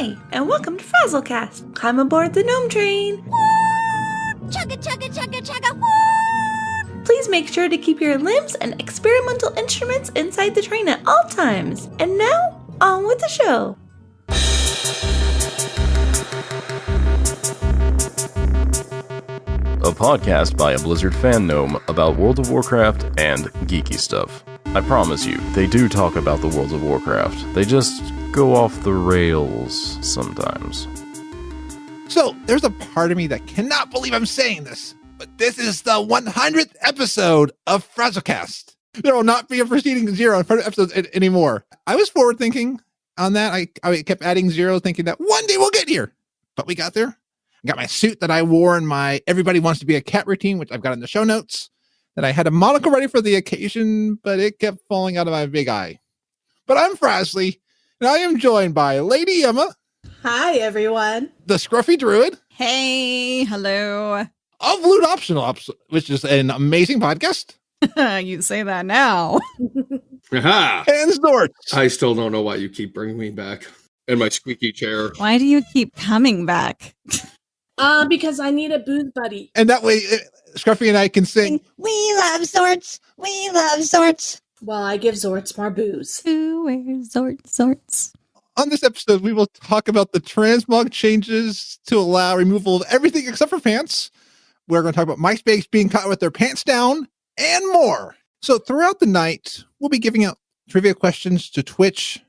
Hi, and welcome to FrazlCast. Climb aboard the GNOME Train. Chugga, chugga, chugga, chugga. Please make sure to keep your limbs and experimental instruments inside the train at all times. And now, on with the show. A podcast by a Blizzard fan gnome about World of Warcraft and geeky stuff. I promise you, they do talk about the World of Warcraft. They just go off the rails sometimes. So, there's a part of me that cannot believe I'm saying this, but this is the 100th episode of FrazlCast. There will not be a preceding zero in front of episodes anymore. I was forward thinking on that. I kept adding zeros thinking that one day we'll get here. But we got there. I got my suit that I wore in my Everybody Wants to Be a Cat routine, which I've got in the show notes. That I had a monocle ready for the occasion, but it kept falling out of my big eye. But I'm Frasley, and I am joined by Lady Emma. Hi, everyone. The Scruffy Druid. Hey, hello. Of Loot Optional, which is an amazing podcast. You say that now. Aha! And Xortz. I still don't know why you keep bringing me back in my squeaky chair. Why do you keep coming back? Because I need a booze buddy. And that way, Scruffy and I can sing, We love Xortz. We love Xortz. Well, I give Xortz more booze. Who wears Xortz? On this episode, we will talk about the transmog changes to allow removal of everything except for pants. We're going to talk about MySpace being caught with their pants down and more. So throughout the night, we'll be giving out trivia questions to Twitch.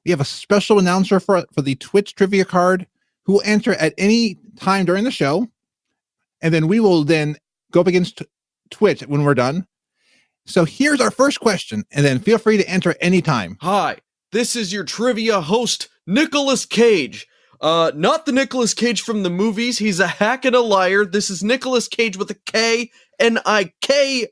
We have a special announcer for the Twitch trivia card who will answer at any time during the show. And then we will then go up against Twitch when we're done. So here's our first question, and then feel free to enter any time. Hi, this is your trivia host, Nicolas Cage. Not the Nicolas Cage from the movies. He's a hack and a liar. This is Nicolas Cage with a K, Nikolas-Kage.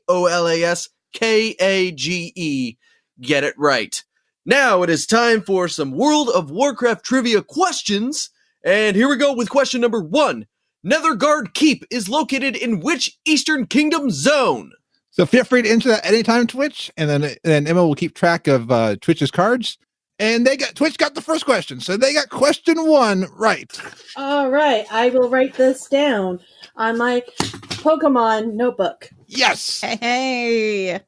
Get it right. Now it is time for some World of Warcraft trivia questions. And here we go with question number 1. Netherguard Keep is located in which Eastern Kingdom zone? So feel free to enter that anytime, Twitch, and then Emma will keep track of Twitch's cards. And Twitch got the first question, so they got question 1 right. All right, I will write this down on my Pokemon notebook. Yes. Hey.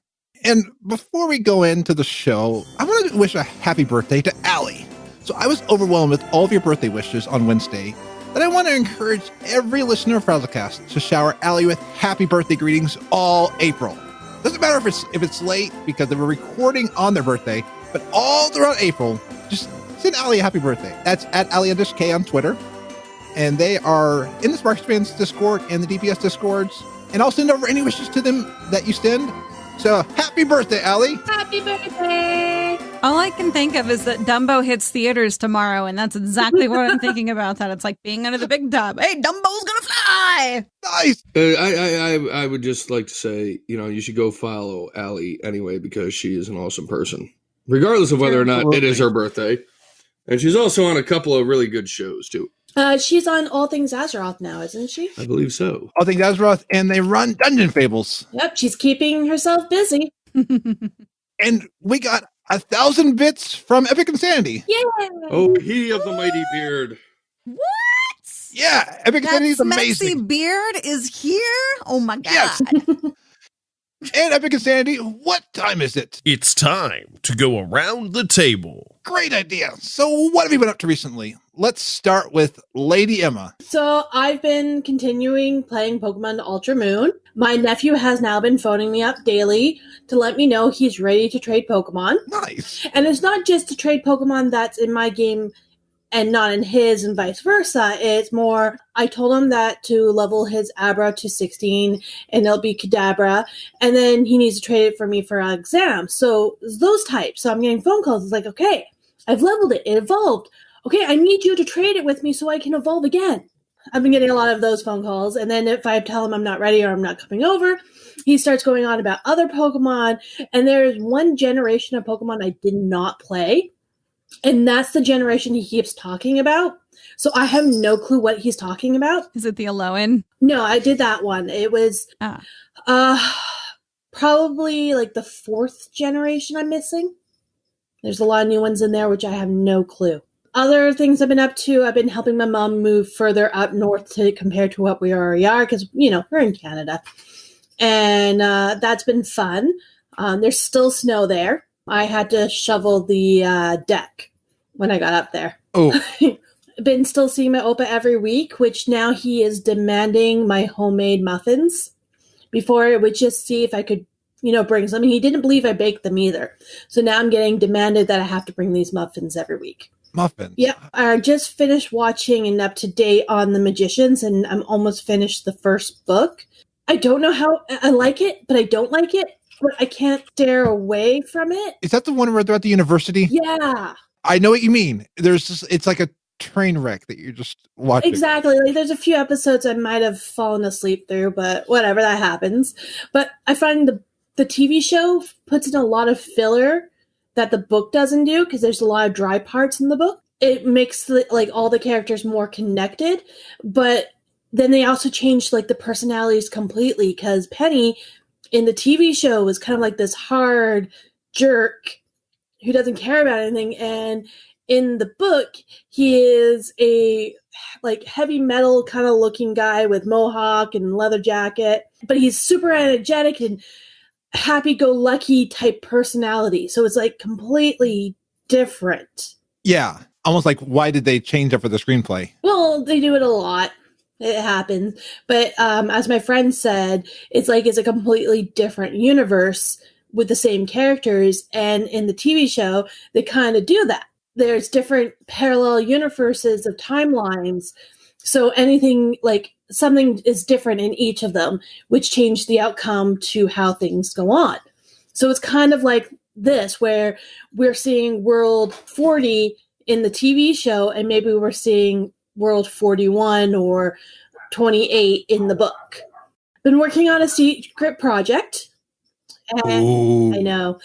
And before we go into the show, I want to wish a happy birthday to Allie. So I was overwhelmed with all of your birthday wishes on Wednesday. That I want to encourage every listener of FrazlCast to shower Allie with happy birthday greetings all April. Doesn't matter if it's late because they were recording on their birthday, but all throughout April, just send Allie a happy birthday. That's at Allie_K on Twitter. And they are in the Sparkspans Discord and the DPS Discords. And I'll send over any wishes to them that you send. So happy birthday, Allie. Happy birthday. All I can think of is that Dumbo hits theaters tomorrow, and that's exactly what I'm thinking about. That it's like being under the big tub. Hey, Dumbo's gonna fly! Nice. I would just like to say, you should go follow Allie anyway because she is an awesome person, regardless of whether or not it is her birthday. And she's also on a couple of really good shows too. She's on All Things Azeroth now, isn't she? I believe so. All Things Azeroth, and they run Dungeon Fables. Yep, she's keeping herself busy. And we got 1,000 bits from Epic Insanity. Yay! Oh, he of the mighty beard. What? Yeah, Epic Insanity is amazing. Smexy beard is here? Oh my god. Yes. And Epic Insanity, what time is it? It's time to go around the table. Great idea. So what have you been up to recently? Let's start with Lady Emma. So I've been continuing playing Pokemon Ultra Moon. My nephew has now been phoning me up daily to let me know he's ready to trade Pokemon. Nice. And it's not just to trade Pokemon that's in my game and not in his and vice versa. It's more, I told him that to level his Abra to 16 and it'll be Kadabra. And then he needs to trade it for me for an exam. So those types. So I'm getting phone calls. It's like, okay, I've leveled it. It evolved. Okay, I need you to trade it with me so I can evolve again. I've been getting a lot of those phone calls. And then if I tell him I'm not ready or I'm not coming over, he starts going on about other Pokemon. And there's one generation of Pokemon I did not play. And that's the generation he keeps talking about. So I have no clue what he's talking about. Is it the Alolan? No, I did that one. It was probably like the 4th generation I'm missing. There's a lot of new ones in there, which I have no clue. Other things I've been up to, I've been helping my mom move further up north to compare to what we already are, because, we're in Canada. And that's been fun. There's still snow there. I had to shovel the deck when I got up there. Oh. Been still seeing my Opa every week, which now he is demanding my homemade muffins. Before, it would just see if I could, bring some. He didn't believe I baked them either. So now I'm getting demanded that I have to bring these muffins every week. Muffins? Yep. I just finished watching and up to date on The Magicians, and I'm almost finished the first book. I don't know how I like it, but I don't like it. But I can't stare away from it. Is that the one where they're at the university? Yeah. I know what you mean. It's like a train wreck that you're just watching. Exactly. Like, there's a few episodes I might have fallen asleep through, but whatever, that happens. But I find the TV show puts in a lot of filler that the book doesn't do, because there's a lot of dry parts in the book. It makes all the characters more connected, but then they also changed the personalities completely, because Penny in the TV show was kind of like this hard jerk who doesn't care about anything, and in the book he is a heavy metal kind of looking guy with mohawk and leather jacket, but he's super energetic and happy-go-lucky type personality. So it's completely different. Yeah. Almost like, why did they change it for the screenplay? Well, they do it a lot. It happens. But as my friend said, it's a completely different universe with the same characters. And in the TV show, they kind of do that. There's different parallel universes of timelines. So anything something is different in each of them, which changed the outcome to how things go on. So it's kind of like this, where we're seeing World 40 in the TV show, and maybe we're seeing World 41 or 28 in the book. Been working on a secret project. And Ooh. I know.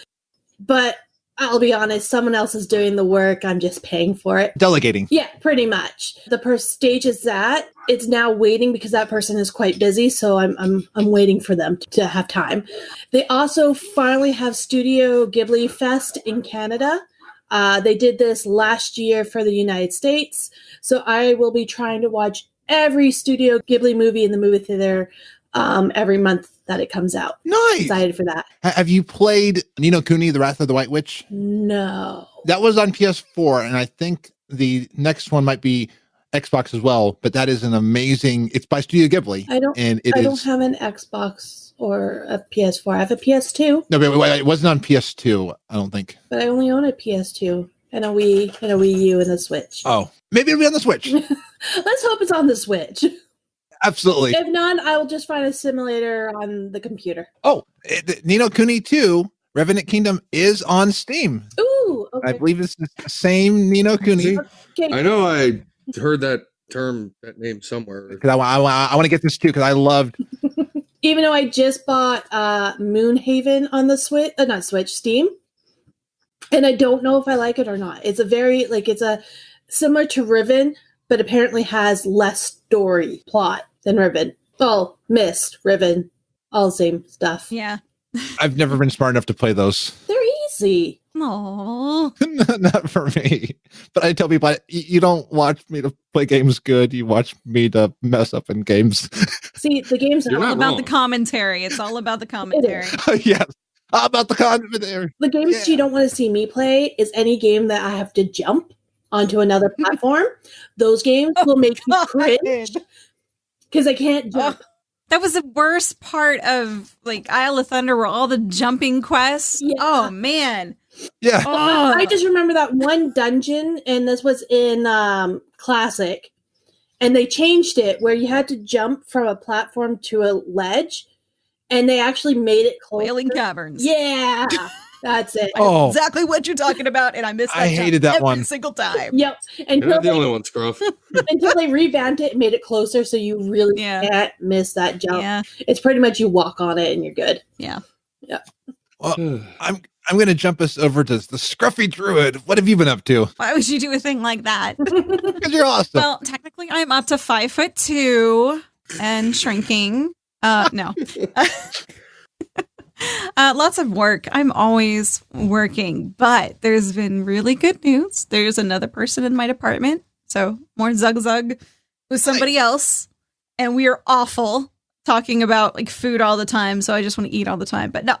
But I'll be honest, someone else is doing the work. I'm just paying for it. Delegating. Yeah, pretty much. The first stage is that. It's now waiting because that person is quite busy, so I'm waiting for them to have time. They also finally have Studio Ghibli Fest in Canada. They did this last year for the United States, so I will be trying to watch every Studio Ghibli movie in the movie theater every month that it comes out. Nice. Excited for that. Have you played Ni no Kuni, The Wrath of the White Witch? No. That was on PS4, and I think the next one might be Xbox as well, but that is an amazing, it's by Studio Ghibli. I don't have an Xbox or a PS4. I have a PS2. No, but it wasn't on PS2, I don't think. But I only own a PS2 and a Wii and a Wii U and a Switch. Oh, maybe it'll be on the Switch. Let's hope it's on the Switch. Absolutely. If not, I will just find a simulator on the computer. Oh, Ni no Kuni 2, Revenant Kingdom is on Steam. Ooh, okay. I believe it's the same Ni no Kuni. Okay. I know I heard that name somewhere. Because I want to get this too, because I loved. Even though I just bought Moonhaven on the Switch, not Switch, Steam, and I don't know if I like it or not. It's a very it's a similar to Riven, but apparently has less story plot than Riven. Well, Mist, Riven, all the same stuff. Yeah. I've never been smart enough to play those. They're easy. Aww. Not for me. But I tell people, you don't watch me to play games good. You watch me to mess up in games. See, the games are all about the commentary. It's all about the commentary. Yes. About the commentary. The games you don't want to see me play is any game that I have to jump onto another platform. Those games will make me cringe because I can't jump. That was the worst part of Isle of Thunder, where all the jumping quests. Yeah. Oh man. Yeah. Oh. I just remember that one dungeon, and this was in Classic, and they changed it where you had to jump from a platform to a ledge, and they actually made it closer. Wailing Caverns. Yeah. That's it. Oh. Exactly what you're talking about, and I missed that. I hated that every one single time. Yep. You're not the only one, Scruff. Until they revamped it and made it closer, so you really can't miss that jump. Yeah. It's pretty much you walk on it and you're good. Yeah. Yeah. Well, I'm going to jump us over to the Scruffy Druid. What have you been up to? Why would you do a thing like that? Because you're awesome. Well, technically, I'm up to 5'2" and shrinking. No. Lots of work. I'm always working, but there's been really good news. There's another person in my department, so more zug with somebody else, and we are awful talking about like food all the time, so I just want to eat all the time. But no,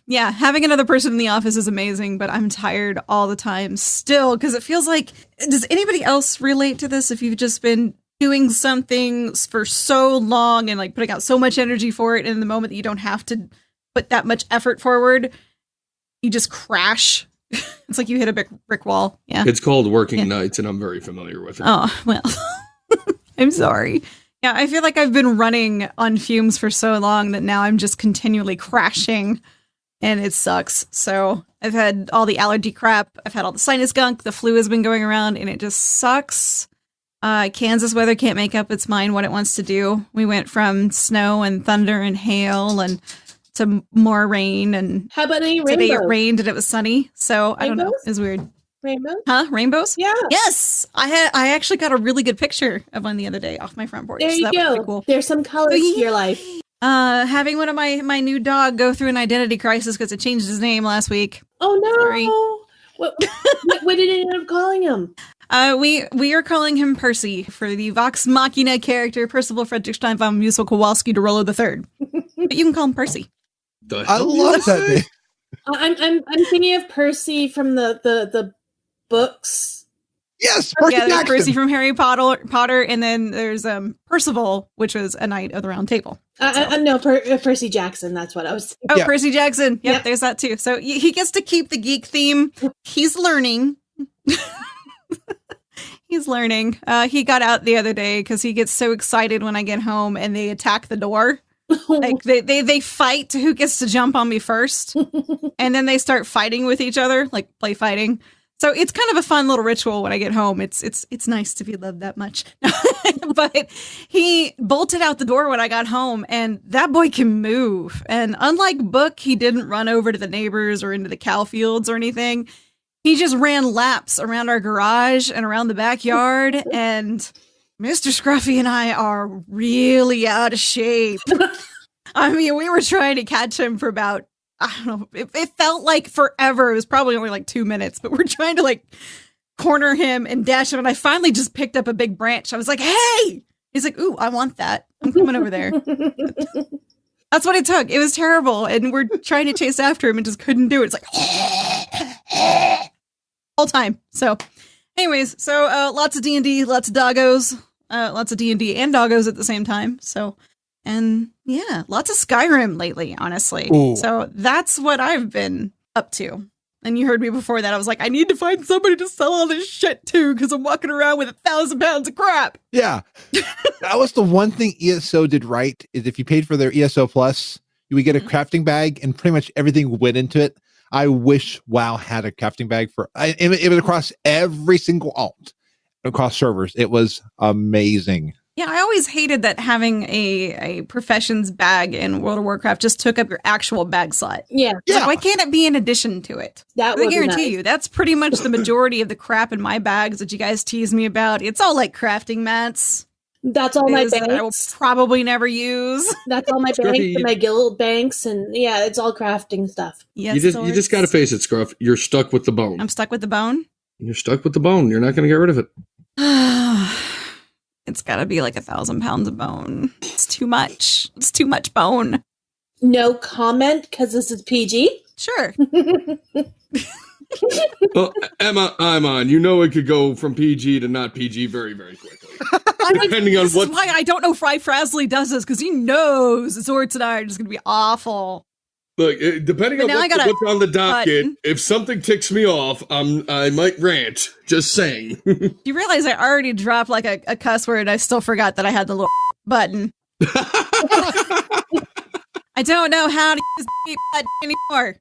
yeah, having another person in the office is amazing, but I'm tired all the time still because it feels like, does anybody else relate to this? If you've just been doing something for so long and like putting out so much energy for it, and in the moment that you don't have to put that much effort forward, you just crash. It's like you hit a brick wall. Yeah. It's called working nights, and I'm very familiar with it. Oh, well, I'm sorry. Yeah, I feel like I've been running on fumes for so long that now I'm just continually crashing, and it sucks. So I've had all the allergy crap. I've had all the sinus gunk. The flu has been going around, and it just sucks. Kansas weather can't make up its mind what it wants to do. We went from snow and thunder and hail and to more rain, and how about any today rainbows? it rained and it was sunny. So I don't know. It's weird. Rainbows? Huh? Rainbows? Yeah. Yes. I actually got a really good picture of one the other day off my front porch. There so you that was go. pretty cool. There's some colors to your life. Having one of my new dog go through an identity crisis because it changed his name last week. Oh no! Sorry. What did it end up calling him? We are calling him Percy for the Vox Machina character Percival Friedrichstein von Musel Kowalski de Rollo III. But you can call him Percy. I love that name. I'm thinking of Percy from the books. Yes, Percy there's Jackson. Percy from Harry Potter, and then there's Percival, which was a knight of the Round Table. No, Percy Jackson. That's what I was thinking. Oh, Yeah. Percy Jackson. Yep, there's that too. So he gets to keep the geek theme. He's learning. He's learning. He got out the other day because he gets so excited when I get home and they attack the door. Like they fight who gets to jump on me first, and then they start fighting with each other, like play fighting. So it's kind of a fun little ritual when I get home. It's nice to be loved that much. But he bolted out the door when I got home, and that boy can move. And unlike Book, he didn't run over to the neighbors or into the cow fields or anything. He just ran laps around our garage and around the backyard, and Mr. Scruffy and I are really out of shape. I mean, we were trying to catch him for about, I don't know, it felt like forever. It was probably only like 2 minutes, but we're trying to like corner him and dash him. And I finally just picked up a big branch. I was like, hey! He's like, ooh, I want that. I'm coming over there. That's what it took. It was terrible. And we're trying to chase after him and just couldn't do it. It's like, all time. So anyways, so lots of D&D, lots of doggos, lots of D&D and doggos at the same time. So, and yeah, lots of Skyrim lately, honestly. Ooh. So that's what I've been up to. And you heard me before that. I was like, I need to find somebody to sell all this shit to because I'm walking around with 1,000 pounds of crap. Yeah. That was the one thing ESO did right, is if you paid for their ESO Plus, you would get a crafting bag and pretty much everything went into it. I wish WoW had a crafting bag it was across every single alt, across servers. It was amazing. Yeah, I always hated that having a professions bag in World of Warcraft just took up your actual bag slot. Yeah. It's like, why can't it be in addition to it? That I would guarantee you, that's pretty much the majority of the crap in my bags that you guys tease me about. It's all like crafting mats. That's all my that I will banks. probably never use. That's all my banks and my guild banks, and yeah, it's all crafting stuff. Yes, you just got to face it, Scruff. You're stuck with the bone. I'm stuck with the bone. You're stuck with the bone. You're not going to get rid of it. It's got to be like 1,000 pounds of bone. It's too much. It's too much bone. No comment because this is PG. Sure. Well, Emma, I'm on. You know it could go from PG to not PG very, very quickly. Depending on this is why I don't know why Frazly does this, because he knows Xortz and I are just going to be awful. Look, depending on what's on the docket, if something ticks me off, I might rant. Just saying. You realize I already dropped like a cuss word. I still forgot that I had the little button. I don't know how to use the button anymore.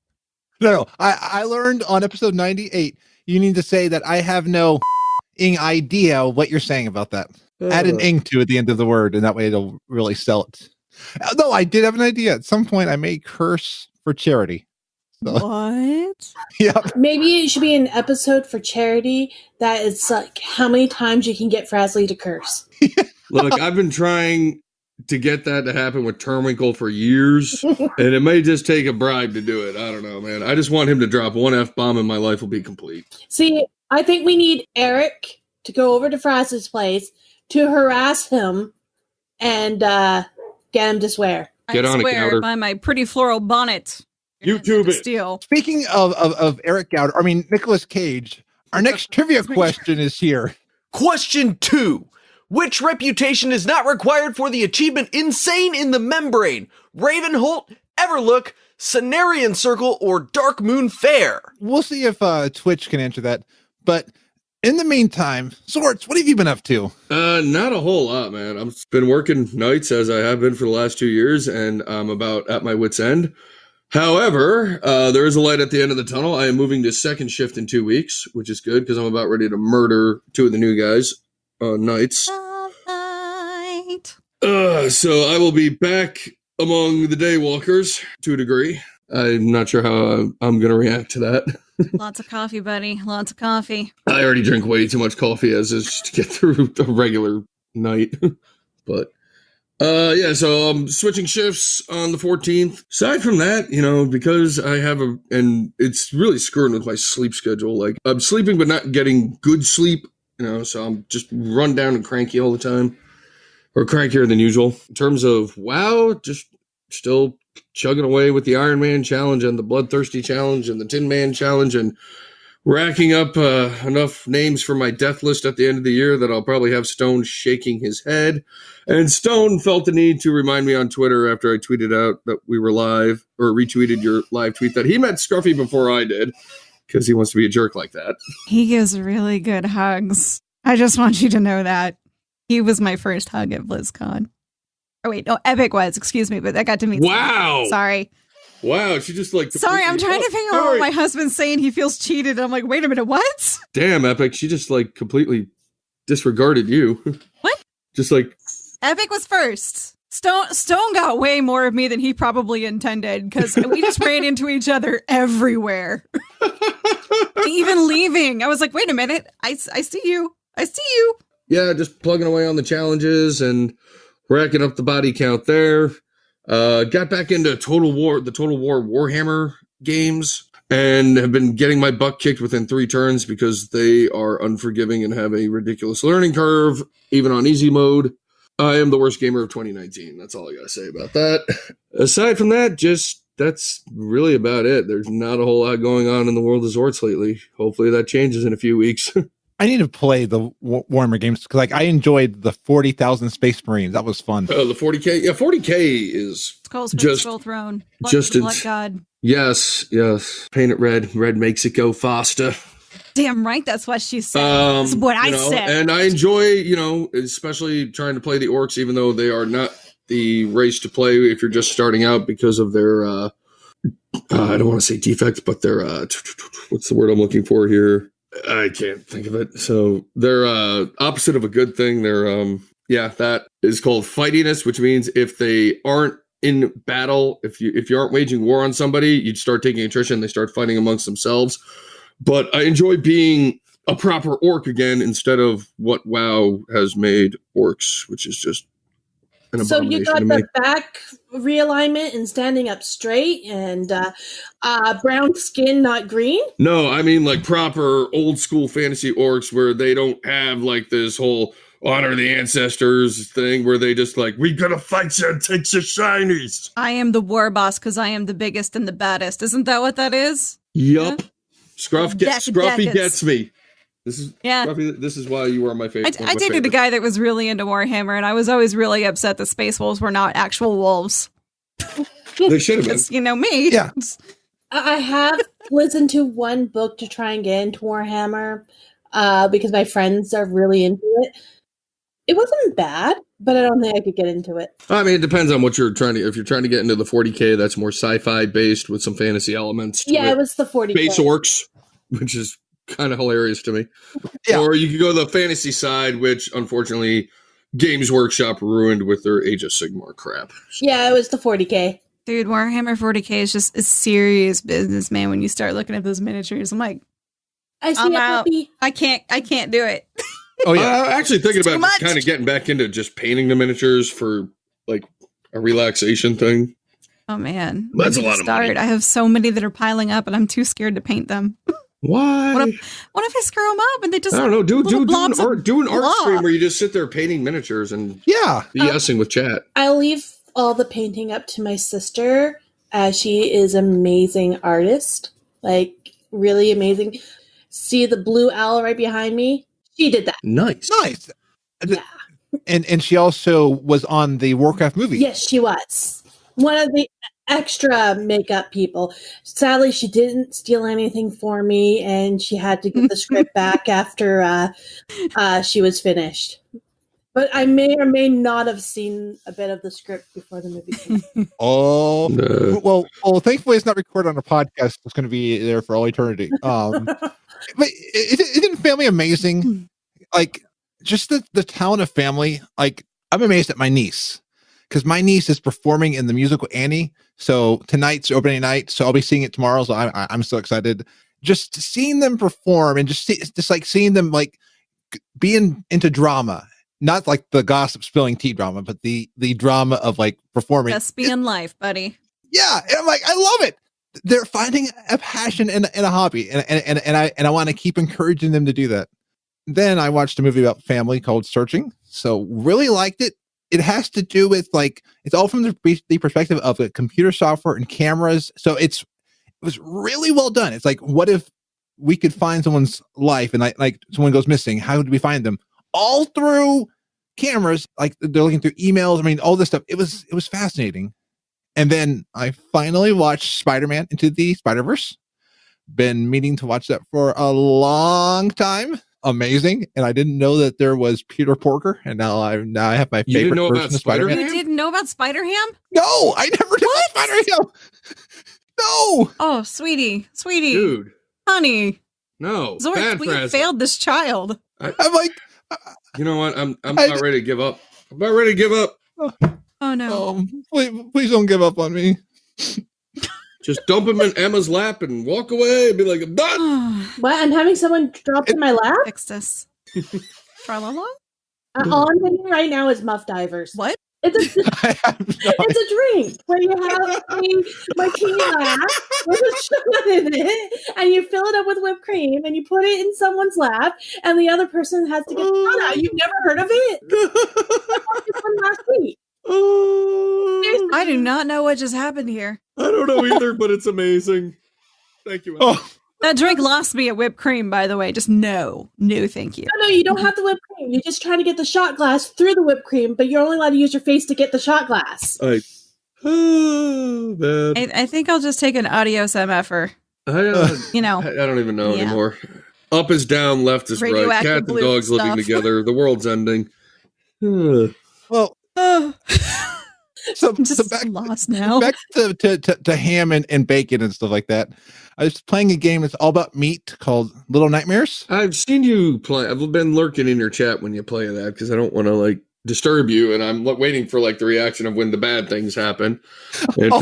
No, I learned on episode 98, you need to say that I have no idea what you're saying about that. Add an ing to at the end of the word, and that way it'll really sell it. Though I did have an idea. At some point, I may curse for charity. So. What? Yep. Maybe it should be an episode for charity that it's like how many times you can get Frazly to curse. Look, I've been trying to get that to happen with Terwinkle for years, and it may just take a bribe to do it. I don't know, man. I just want him to drop one F-bomb and my life will be complete. See, I think we need Eric to go over to Fraz's place to harass him and get him to swear. Get on it, Gouder. By my pretty floral bonnet. YouTube it. Steal. Speaking of Eric Gouder, I mean, Nicolas Cage, our next trivia question is here. Question 2. Which reputation is not required for the achievement Insane in the Membrane? Ravenholt, Everlook, Cenarian Circle, or Dark Moon Fair? We'll see if Twitch can answer that. But in the meantime, Xortz, what have you been up to? Not a whole lot, man. I've been working nights as I have been for the last 2 years, and I'm about at my wit's end. However, there is a light at the end of the tunnel. I am moving to second shift in 2 weeks, which is good because I'm about ready to murder 2 of the new guys nights. So I will be back among the daywalkers to a degree. I'm not sure how I'm going to react to that. Lots of coffee, buddy. Lots of coffee. I already drink way too much coffee as is to get through a regular night. But yeah, so I'm switching shifts on the 14th. Aside from that, because I have and it's really screwing with my sleep schedule. Like, I'm sleeping but not getting good sleep, so I'm just run down and cranky all the time. Or crankier than usual. In terms of WoW, just still chugging away with the Iron Man challenge and the Bloodthirsty challenge and the Tin Man challenge and racking up enough names for my death list at the end of the year that I'll probably have Stone shaking his head. And Stone felt the need to remind me on Twitter after I tweeted out that we were live, or retweeted your live tweet, that he met Scruffy before I did, because he wants to be a jerk like that. He gives really good hugs. I just want you to know that. He was my first hug at BlizzCon. Oh, wait, no, Epic was, excuse me, but I got to meet Wow. Sorry. Wow, she just like... Sorry, I'm trying to figure out what my husband's saying. He feels cheated. I'm like, wait a minute, what? Damn, Epic, she just like completely disregarded you. What? Just like... Epic was first. Stone got way more of me than he probably intended, because we just ran into each other everywhere. Even leaving. I was like, wait a minute, I see you. I see you. Yeah, just plugging away on the challenges and racking up the body count there. Got back into the Total War Warhammer games, and have been getting my butt kicked within 3 turns because they are unforgiving and have a ridiculous learning curve, even on easy mode. I am the worst gamer of 2019. That's all I gotta say about that. Aside from that, that's really about it. There's not a whole lot going on in the world of Xortz lately. Hopefully that changes in a few weeks. I need to play the Warhammer games because, I enjoyed the 40,000 Space Marines. That was fun. Oh, the 40K. Yeah, 40K is Skull Throne. Blood God. Yes. Paint it red. Red makes it go faster. Damn right, that's what she said. That's what I said. And I enjoy, especially trying to play the orcs, even though they are not the race to play if you're just starting out because of their, I don't want to say defects, but their, what's the word I'm looking for here? I can't think of it. So they're opposite of a good thing. They're that is called fightiness, which means if they aren't in battle, if you aren't waging war on somebody, you'd start taking attrition. They start fighting amongst themselves. But I enjoy being a proper orc again instead of what WoW has made orcs, which is just an abomination. So you got the back realignment and standing up straight and brown skin, not green? No, I mean like proper old school fantasy orcs where they don't have like this whole honor the ancestors thing where they just like, we gotta fight you and take your shinies. I am the war boss because I am the biggest and the baddest. Isn't that what that is? Yup. Yeah? Scruffy gets me. Scruffy, this is why you are my favorite. I dated a guy that was really into Warhammer, and I was always really upset that space wolves were not actual wolves. They should have been. Me. Yeah. I have listened to one book to try and get into Warhammer because my friends are really into it. It wasn't bad, but I don't think I could get into it. I mean, it depends on what you're trying to. If you're trying to get into the 40K, that's more sci-fi based with some fantasy elements. Yeah, it was the 40K. Space orcs, which is kind of hilarious to me. Yeah. Or you could go the fantasy side, which unfortunately Games Workshop ruined with their Age of Sigmar crap. Yeah, it was the 40K. Dude, Warhammer 40K is just a serious business, man. When you start looking at those miniatures, I'm like, I'm out. I can't do it. Oh yeah, I'm actually thinking about kind of getting back into just painting the miniatures for like a relaxation thing. Oh man, That's a lot of money. I have so many that are piling up, and I'm too scared to paint them. Why? What if I screw them up and they just? I don't know. Do an art blob. stream where you just sit there painting miniatures and Yeah. BSing with chat. I'll leave all the painting up to my sister, as she is an amazing artist. Like, really amazing. See the blue owl right behind me? She did that. Nice. Yeah. And she also was on the Warcraft movie. Yes, she was. One of the extra makeup people. Sadly, she didn't steal anything for me, and she had to get the script back after she was finished. But I may or may not have seen a bit of the script before the movie came out. Oh, well, thankfully it's not recorded on a podcast. It's going to be there for all eternity. But isn't Family amazing? Like, just the talent of Family. Like, I'm amazed at my niece, because my niece is performing in the musical Annie. So tonight's opening night. So I'll be seeing it tomorrow. So I'm so excited. Just seeing them perform and just like seeing them like being into drama. Not like the gossip spilling tea drama, but the drama of like performing. Thespian life, buddy. Yeah, and I'm like, I love it. They're finding a passion and a hobby, and I want to keep encouraging them to do that. Then I watched a movie about family called Searching. So really liked it. It has to do with like, it's all from the perspective of the computer software and cameras. So it was really well done. It's like, what if we could find someone's life and like someone goes missing? How would we find them? All through cameras, like they're looking through emails. I mean, all this stuff. It was fascinating. And then I finally watched Spider-Man Into the Spider-Verse. Been meaning to watch that for a long time. Amazing. And I didn't know that there was Peter Porker. And now I have my favorite version of Spider-Man. You didn't know about Spider-Ham? No, I never knew about Spider-Ham. No. Oh, sweetie. Dude. Honey. No. Xortz, we failed this child. I'm like, you know what? I'm about ready to give up. I'm about ready to give up. Oh no. Please don't give up on me. Just dump him in Emma's lap and walk away and be like, I'm done. What? I'm having someone drop in my lap? Fix this. Tra-la-la? All I'm thinking right now is Muff Divers. What? It's a drink where you have a martini glass with a shot in it, and you fill it up with whipped cream, and you put it in someone's lap, and the other person has to get the shot out. You've never heard of it? It's one last week. I do not know what just happened here. I don't know either, but it's amazing. Thank you. That drink lost me at whipped cream, by the way. Just no, thank you. No, you don't have the whipped cream. You're just trying to get the shot glass through the whipped cream, but you're only allowed to use your face to get the shot glass. I think I'll just take an adios MFer. I don't even know anymore. Up is down, left is right. Cats and dogs living together. The world's ending. Well, so back, lost now. Back to ham and bacon and stuff like that. I was playing a game that's all about meat called Little Nightmares. I've seen you play. I've been lurking in your chat when you play that because I don't want to like disturb you, and I'm waiting for like the reaction of when the bad things happen, and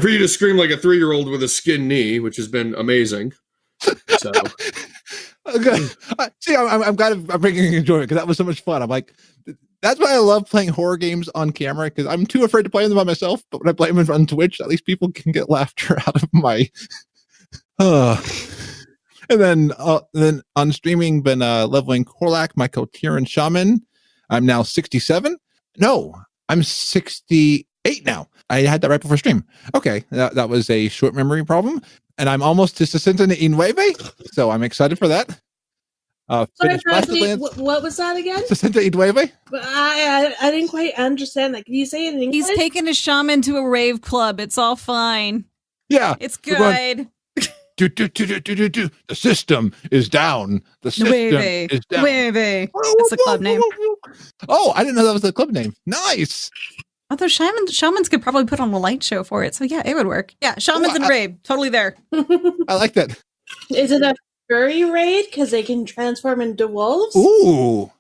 for you to scream like a 3-year-old with a skin knee, which has been amazing. So. Okay. See, I'm glad I'm bringing enjoyment because that was so much fun. I'm like, that's why I love playing horror games on camera because I'm too afraid to play them by myself. But when I play them on Twitch, at least people can get laughter out of my. And then on streaming, been leveling Korlak, my Kotiran Shaman. I'm now 67. No, I'm 68 now. I had that right before stream. Okay, that was a short memory problem. And I'm almost to 69, so I'm excited for that. Sorry, what was that again? 69. I didn't quite understand that. Can you say it in English? He's taking a shaman to a rave club. It's all fine. Yeah. It's good. The system is down. The system is down. That's the club name. Oh, I didn't know that was the club name. Nice. Although shamans could probably put on a light show for it. So yeah, it would work. Yeah, shamans and rave. Totally there. I like that. Is it a furry raid? Because they can transform into wolves? Ooh,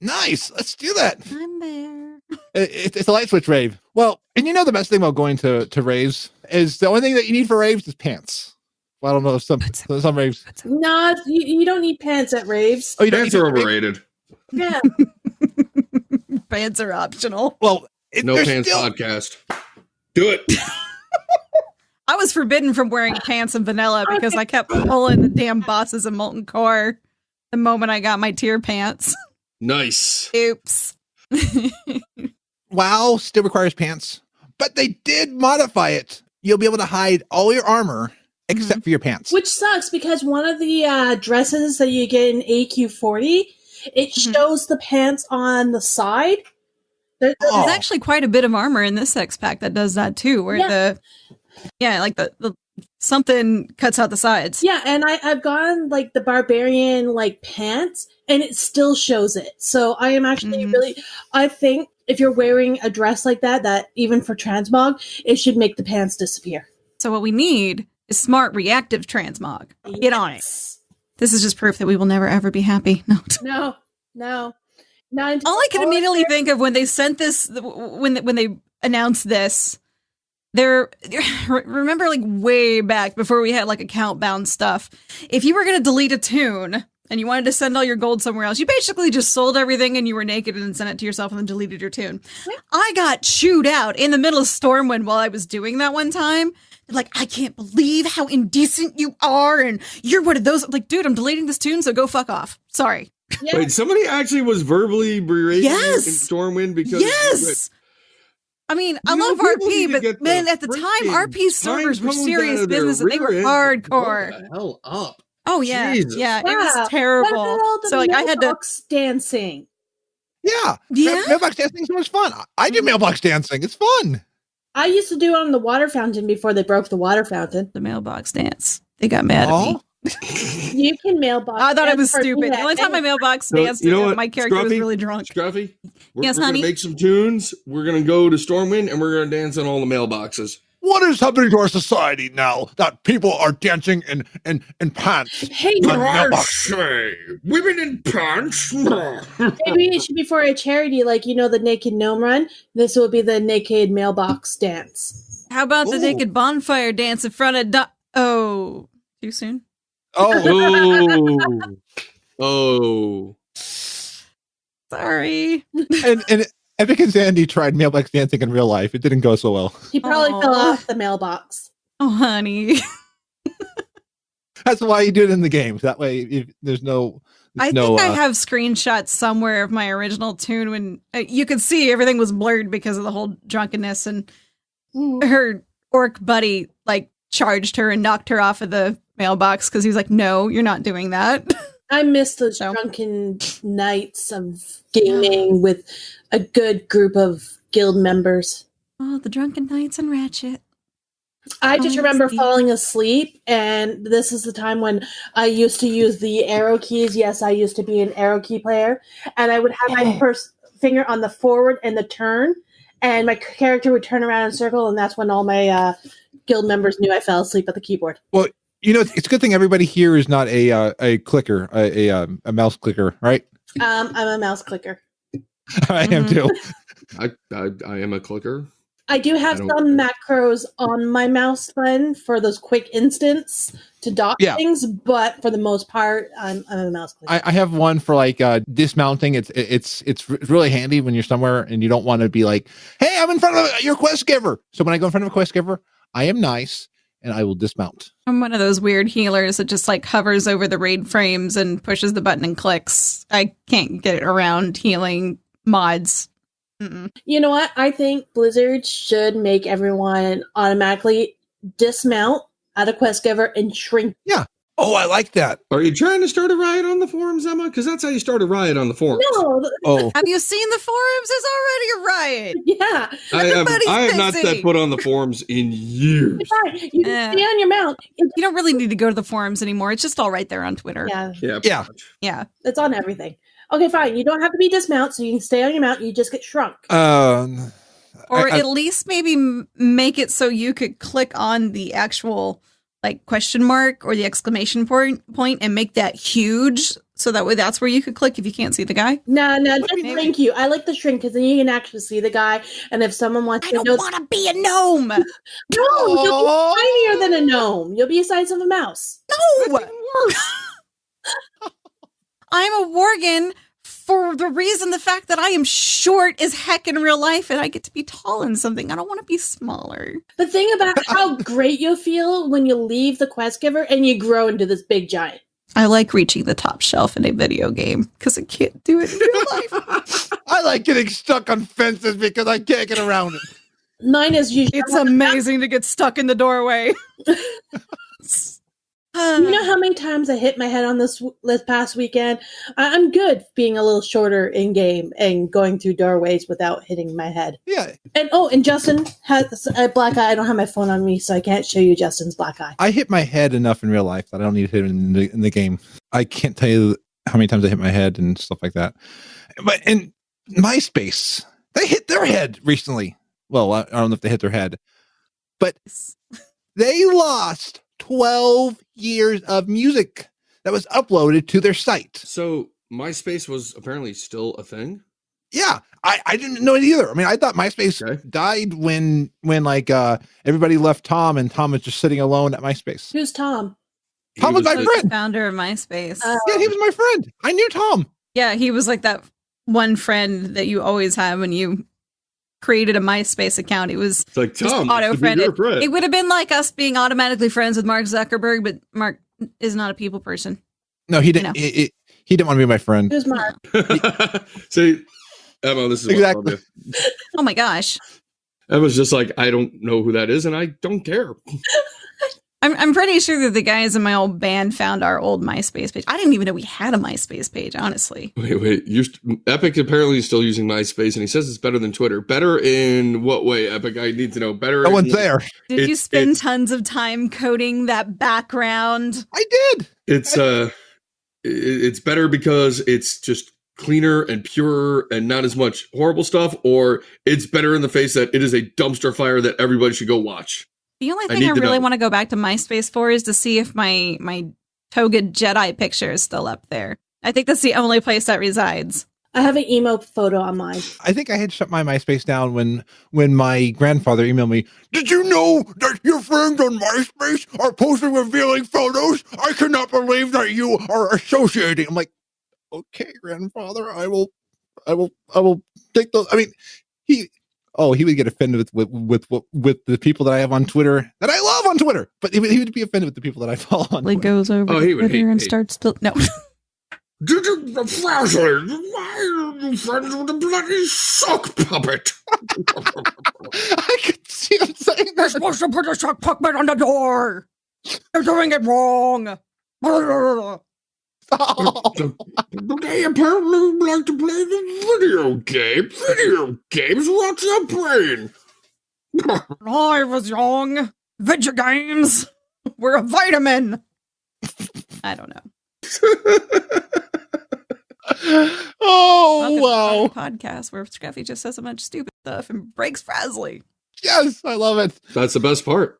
nice. Let's do that. I'm there. It's a light switch rave. Well, and you know the best thing about going to raves is the only thing that you need for raves is pants. Well, I don't know, some raves. No, you don't need pants at raves. Oh, pants are overrated. Yeah. Pants are optional. Well, No Pants Podcast. Do it. I was forbidden from wearing pants in vanilla because I kept pulling the damn bosses in Molten Core the moment I got my tier pants. Nice. Oops. WoW still requires pants, but they did modify it. You'll be able to hide all your armor except for your pants. Which sucks because one of the dresses that you get in AQ40, it shows the pants on the side. There's actually quite a bit of armor in this X pack that does that too, where the something cuts out the sides. Yeah, and I've gone like the barbarian like pants, and it still shows it. So I am actually I think if you're wearing a dress like that even for transmog, it should make the pants disappear. So what we need is smart reactive transmog. Get on it. This is just proof that we will never ever be happy. No. All I can immediately think of when they sent this, when they announced this, remember like way back before we had like account bound stuff, if you were going to delete a toon and you wanted to send all your gold somewhere else, you basically just sold everything and you were naked and then sent it to yourself and then deleted your toon. I got chewed out in the middle of Stormwind while I was doing that one time. Like, I can't believe how indecent you are, and you're one of those. I'm like, dude, I'm deleting this toon, so go fuck off. Sorry. Yeah. Wait, somebody actually was verbally berating you in Stormwind because yes. I mean, I love RP, but man, at the time, RP servers were serious business and they were hardcore. What the hell up? Oh yeah, Jesus. yeah, it was terrible. So like, I had to dancing. Yeah, mailbox dancing is so much fun. I do mailbox dancing. It's fun. I used to do it on the water fountain before they broke the water fountain. The mailbox dance. They got mad at me. You can mailbox. I thought it was stupid. The only time my mailbox danced, my character was really drunk. Scruffy, we're honey? going to make some tunes. We're going to go to Stormwind and we're going to dance on all the mailboxes. What is happening to our society now that people are dancing in pants? Hey, women in pants. Maybe it should be for a charity, like the Naked Gnome Run. This will be the Naked Mailbox Dance. How about the Naked Bonfire Dance in front of? Oh, too soon. Oh. Sorry. And Epic and Sandy tried mailbox dancing in real life. It didn't go so well. He probably fell off the mailbox. Oh, honey. That's why you do it in the game. That way, there's no. I think I have screenshots somewhere of my original tune when you could see everything was blurred because of the whole drunkenness, and her orc buddy like charged her and knocked her off of the mailbox because he was like, "No, you're not doing that." I miss those drunken nights of gaming with a good group of guild members. Oh, the drunken nights in Ratchet. I just remember falling asleep, and this is the time when I used to use the arrow keys. Yes, I used to be an arrow key player, and I would have my first finger on the forward and the turn, and my character would turn around in a circle, and that's when all my guild members knew I fell asleep at the keyboard. Well, it's a good thing everybody here is not a clicker, a mouse clicker, right? I'm a mouse clicker. I am too. I am a clicker. I do have some macros on my mouse button for those quick instants to dock things, but for the most part, I'm a mouse clicker. I have one for like dismounting. It's really handy when you're somewhere and you don't want to be like, hey, I'm in front of your quest giver. So when I go in front of a quest giver, I am nice and I will dismount. I'm one of those weird healers that just like hovers over the raid frames and pushes the button and clicks. I can't get around healing mods. Mm-mm. You know what? I think Blizzard should make everyone automatically dismount at a quest giver and shrink. Yeah. Oh, I like that. Are you trying to start a riot on the forums, Emma? Because that's how you start a riot on the forums. No. Oh. Have you seen the forums? There's already a riot. Yeah. I have not set foot on the forums in years. You can stay on your mount. You don't really need to go to the forums anymore. It's just all right there on Twitter. Yeah. It's on everything. Okay, fine. You don't have to be dismount, so you can stay on your mount. You just get shrunk. Or at least maybe make it so you could click on the actual like question mark or the exclamation point and make that huge, so that way that's where you could click if you can't see the guy. No, just shrink you. I like the shrink because then you can actually see the guy. And if someone wants I don't want to be a gnome. No, you'll be tinier than a gnome. You'll be the size of a mouse. No. I'm a worgen for the fact that I am short as heck in real life and I get to be tall in something. I don't want to be smaller. The thing about how great you'll feel when you leave the quest giver and you grow into this big giant. I like reaching the top shelf in a video game because I can't do it in real life. I like getting stuck on fences because I can't get around it. Mine is usually... It's amazing to get stuck in the doorway. You know how many times I hit my head on this past weekend? I'm good being a little shorter in game and going through doorways without hitting my head. Yeah. And Justin has a black eye. I don't have my phone on me, so I can't show you Justin's black eye. I hit my head enough in real life that I don't need to hit it in the game. I can't tell you how many times I hit my head and stuff like that. But in MySpace, they hit their head recently. Well, I don't know if they hit their head, but they lost 12 years of music that was uploaded to their site. So MySpace was apparently still a thing? Yeah, I didn't know it either. I mean, I thought MySpace died when like everybody left Tom and Tom was just sitting alone at MySpace. Who's Tom? Tom was my friend. Founder of MySpace. Yeah, he was my friend. I knew Tom. Yeah, he was like that one friend that you always have when you created a MySpace account. It was like Tom, auto-friended. It would have been like us being automatically friends with Mark Zuckerberg, but Mark is not a people person. No, he didn't. He didn't want to be my friend. Who's Mark? See, Emma, this is exactly. What I'll do. Oh my gosh. Emma's just like, I don't know who that is, and I don't care. I'm pretty sure that the guys in my old band found our old MySpace page. I didn't even know we had a MySpace page, honestly. Wait. Epic apparently is still using MySpace, and he says it's better than Twitter. Better in what way, Epic? I need to know. Better. No one's there. Did you spend tons of time coding that background? I did. It's better because it's just cleaner and purer and not as much horrible stuff, or it's better in the face that it is a dumpster fire that everybody should go watch. The only thing I really want to go back to MySpace for is to see if my Toga Jedi picture is still up there. I think that's the only place that resides. I have an emo photo on mine. I think I had shut my MySpace down when my grandfather emailed me, "Did you know that your friends on MySpace are posting revealing photos? I cannot believe that you are associating." I'm like, "Okay, grandfather, I will take those." I mean, he would get offended with the people that I have on Twitter that I love on Twitter, but he would be offended with the people that I follow on Twitter. He goes over to Twitter and starts to no. Did you, Frazzler? Why are you friends with a bloody sock puppet? I could see him saying that. You're supposed to put a sock puppet on the door. You're doing it wrong. They apparently like to play the video game. Video games? What's your brain? I was young. Video games were a vitamin. I don't know. Oh, wow. Podcast where Scruffy just says a bunch of stupid stuff and breaks Frazzly. Yes, I love it. That's the best part.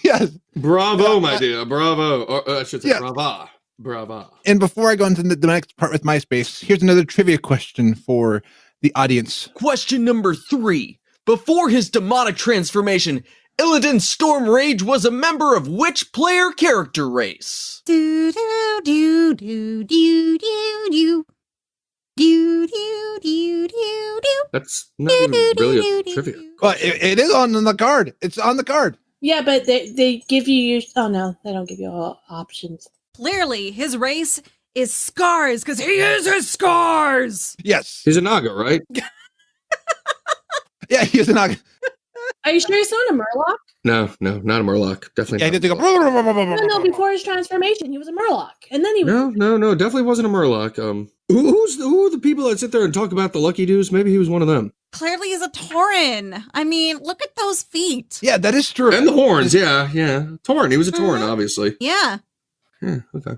Yes. Bravo, my dear. Bravo. Or, I should say brava. Brava. And before I go into the next part with MySpace, here's another trivia question for the audience. Question number 3. Before his demonic transformation, Illidan Stormrage was a member of which player character race? Do do do do do do do. Do do do do do. That's not even really a trivia. Well, it is on the card. It's on the card. Yeah, but they give you oh no, they don't give you all options. Clearly, his race is Scars because he is his Scars. Yes. He's a Naga, right? Yeah, he's a Naga. Are you sure he's not a Murloc? No, not a Murloc. Definitely. Yeah, he not. did to go. No, before his transformation, he was a Murloc, and then he was No, definitely wasn't a Murloc. Who are the people that sit there and talk about the Lucky Dudes? Maybe he was one of them. Clearly, he's a Tauren. I mean, look at those feet. Yeah, that is true. And the horns, yeah. Tauren. He was a Tauren, obviously. Yeah. Okay.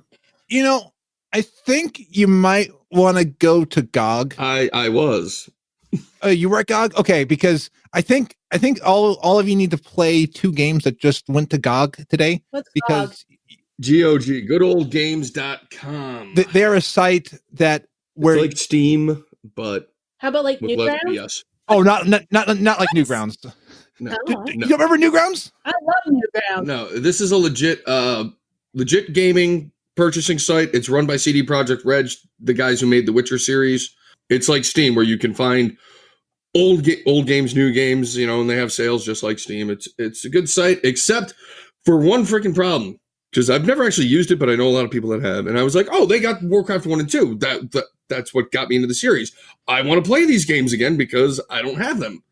You know, I think you might want to go to GOG. I was. You were at GOG? Okay, because I think all of you need to play 2 games that just went to GOG today. What's GOG? goodoldgames.com. They're a site that where it's like Steam, but how about like Newgrounds? Yes. Oh, not like Newgrounds. No. You remember Newgrounds? I love Newgrounds. No, this is a legit gaming purchasing site. It's run by CD Projekt Red, the guys who made the Witcher series. It's like Steam, where you can find old games, new games, and they have sales just like Steam. It's a good site, except for one freaking problem. Because I've never actually used it, but I know a lot of people that have. And I was like, oh, they got Warcraft 1 and 2. That's what got me into the series. I want to play these games again because I don't have them.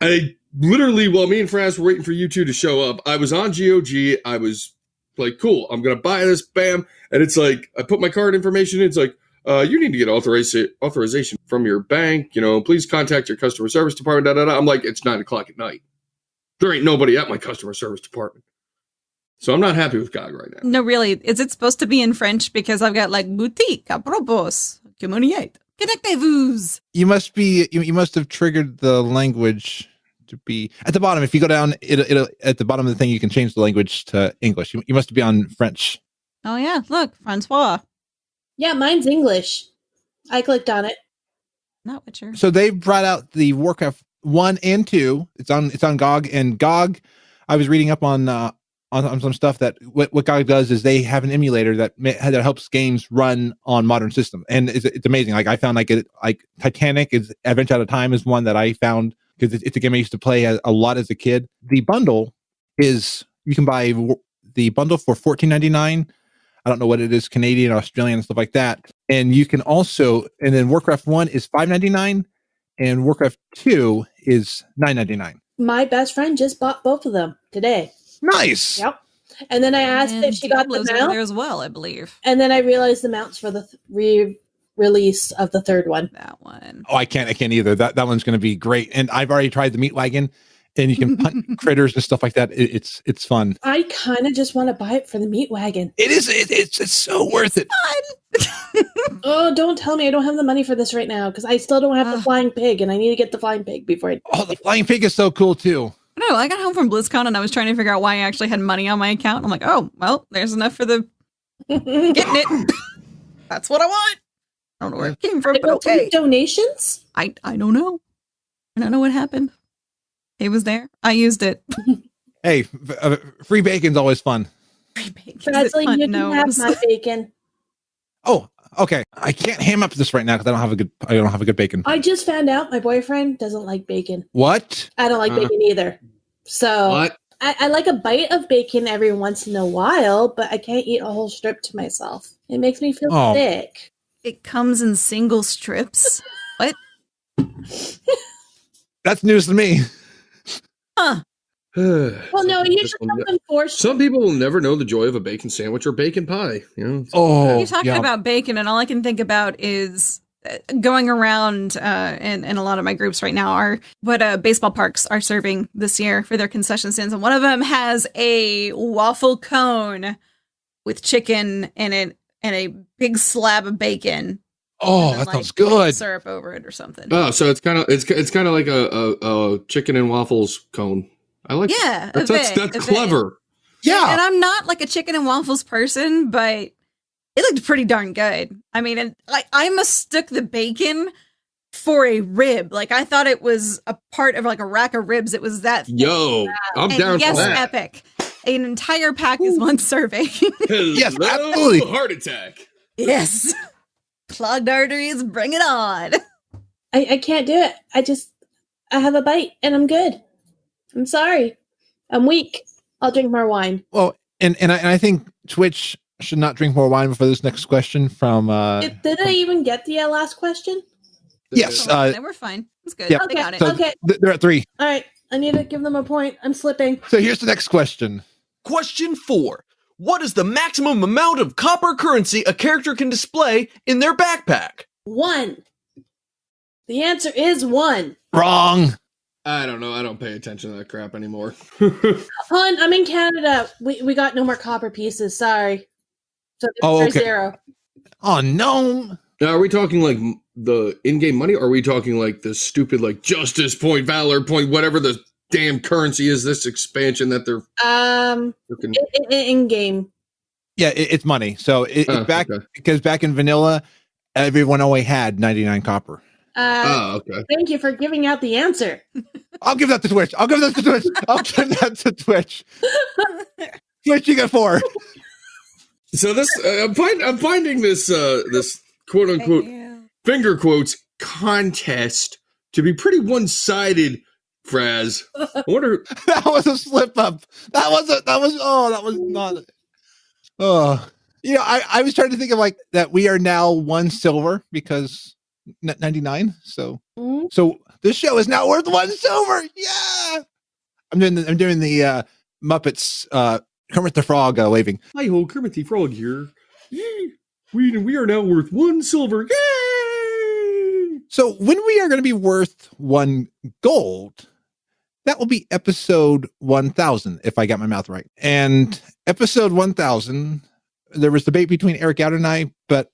I literally, while me and Fraz were waiting for you two to show up, I was on GOG. I was like, cool, I'm going to buy this, bam. And it's like, I put my card information in. It's like, you need to get authorization from your bank. Please contact your customer service department. I'm like, it's 9:00 at night. There ain't nobody at my customer service department. So I'm not happy with GOG right now. No, really. Is it supposed to be in French? Because I've got like boutique, à propos, communiate, connectez-vous. You must have triggered the language to be at the bottom. If you go down, it'll at the bottom of the thing, you can change the language to English. You must be on French. Oh yeah, look, Francois. Yeah, mine's English. I clicked on it. Not Witcher. So they brought out the Warcraft 1 and 2. It's on GOG, and GOG. I was reading up on some stuff that what GOG does is they have an emulator that helps games run on modern systems, and it's amazing. Like I found like Titanic is Adventure Out of Time is one that I found because it's a game I used to play a lot as a kid. The bundle is you can buy the bundle for $14.99. I don't know what it is, Canadian, Australian, and stuff like that. And you can also, and then Warcraft 1 is $5.99, and Warcraft 2 is $9.99. My best friend just bought both of them today. Nice. Yep. And then I asked if she got the mount there as well, I believe. And then I realized the mounts for the re-release of the third one. That one. Oh, I can't either. That one's going to be great. And I've already tried the meat wagon, and you can punt critters and stuff like that. It's fun. I kind of just want to buy it for the meat wagon. It is. It's so worth it. Oh, don't tell me I don't have the money for this right now because I still don't have the flying pig, and I need to get the flying pig before I. Oh, the flying pig is so cool too. No, I got home from BlizzCon and I was trying to figure out why I actually had money on my account. I'm like, oh, well, there's enough for the getting it. That's what I want. I don't know where it came from, but okay. Donations? I don't know. I don't know what happened. It was there. I used it. Hey, free bacon's always fun. Free bacon. Frasley, you can have my bacon. Oh, okay. I can't ham up this right now because I don't have a good bacon. I just found out my boyfriend doesn't like bacon. What? I don't like bacon either. So what? I like a bite of bacon every once in a while, but I can't eat a whole strip to myself. It makes me feel sick. It comes in single strips. What? That's news to me. Huh. Well, no, it usually comes in four. Some people will never know the joy of a bacon sandwich or bacon pie. Oh, you're talking about bacon, and all I can think about is going around in a lot of my groups right now are what baseball parks are serving this year for their concession stands, and one of them has a waffle cone with chicken in it and a big slab of bacon. Oh, that sounds good. Syrup over it or something. Oh, so it's kind of like a chicken and waffles cone. I like. Yeah, that's clever. Yeah, and I'm not like a chicken and waffles person, but it looked pretty darn good. I mean, and like I mistook the bacon for a rib. Like I thought it was a part of like a rack of ribs. It was that. Yo, I'm down for that. Epic. An entire pack is one serving. Yes, absolutely. Heart attack. Yes. Clogged arteries, bring it on. I can't do it. I have a bite and I'm good. I'm sorry. I'm weak. I'll drink more wine. Well, and I think Twitch should not drink more wine before this next question from... Did I even get the last question? Yes. They were fine. It's good. Yep. They got it. So Okay. They're at 3. All right. I need to give them a point. I'm slipping. So here's the next question. Question 4. What is the maximum amount of copper currency a character can display in their backpack? 1. The answer is 1. Wrong. I don't know. I don't pay attention to that crap anymore. Hon, I'm in Canada. We got no more copper pieces. Sorry. So okay. 0. Oh, no. Now, are we talking like the in-game money, or are we talking like the stupid like justice point, valor point, whatever the damn currency is? This expansion that they're in game. Yeah, it's money. So because back in vanilla, everyone only had 99 copper. Okay. Thank you for giving out the answer. I'll give that to Twitch. Twitch, you got 4. So this, I'm finding this this quote unquote finger quotes contest to be pretty one-sided. Fraz, I wonder. That was a slip up. That was not. Oh, you know, I was trying to think of like that. We are now 1 silver because 99. So this show is now worth 1 silver. Yeah, I'm doing the Muppets. Kermit the Frog waving. Hi ho, Kermit the Frog here. Yay. We are now worth 1 silver. Yay! So when we are going to be worth 1 gold, that will be episode 1000, if I got my mouth right. And episode 1000, there was debate between Eric Gowder and I, but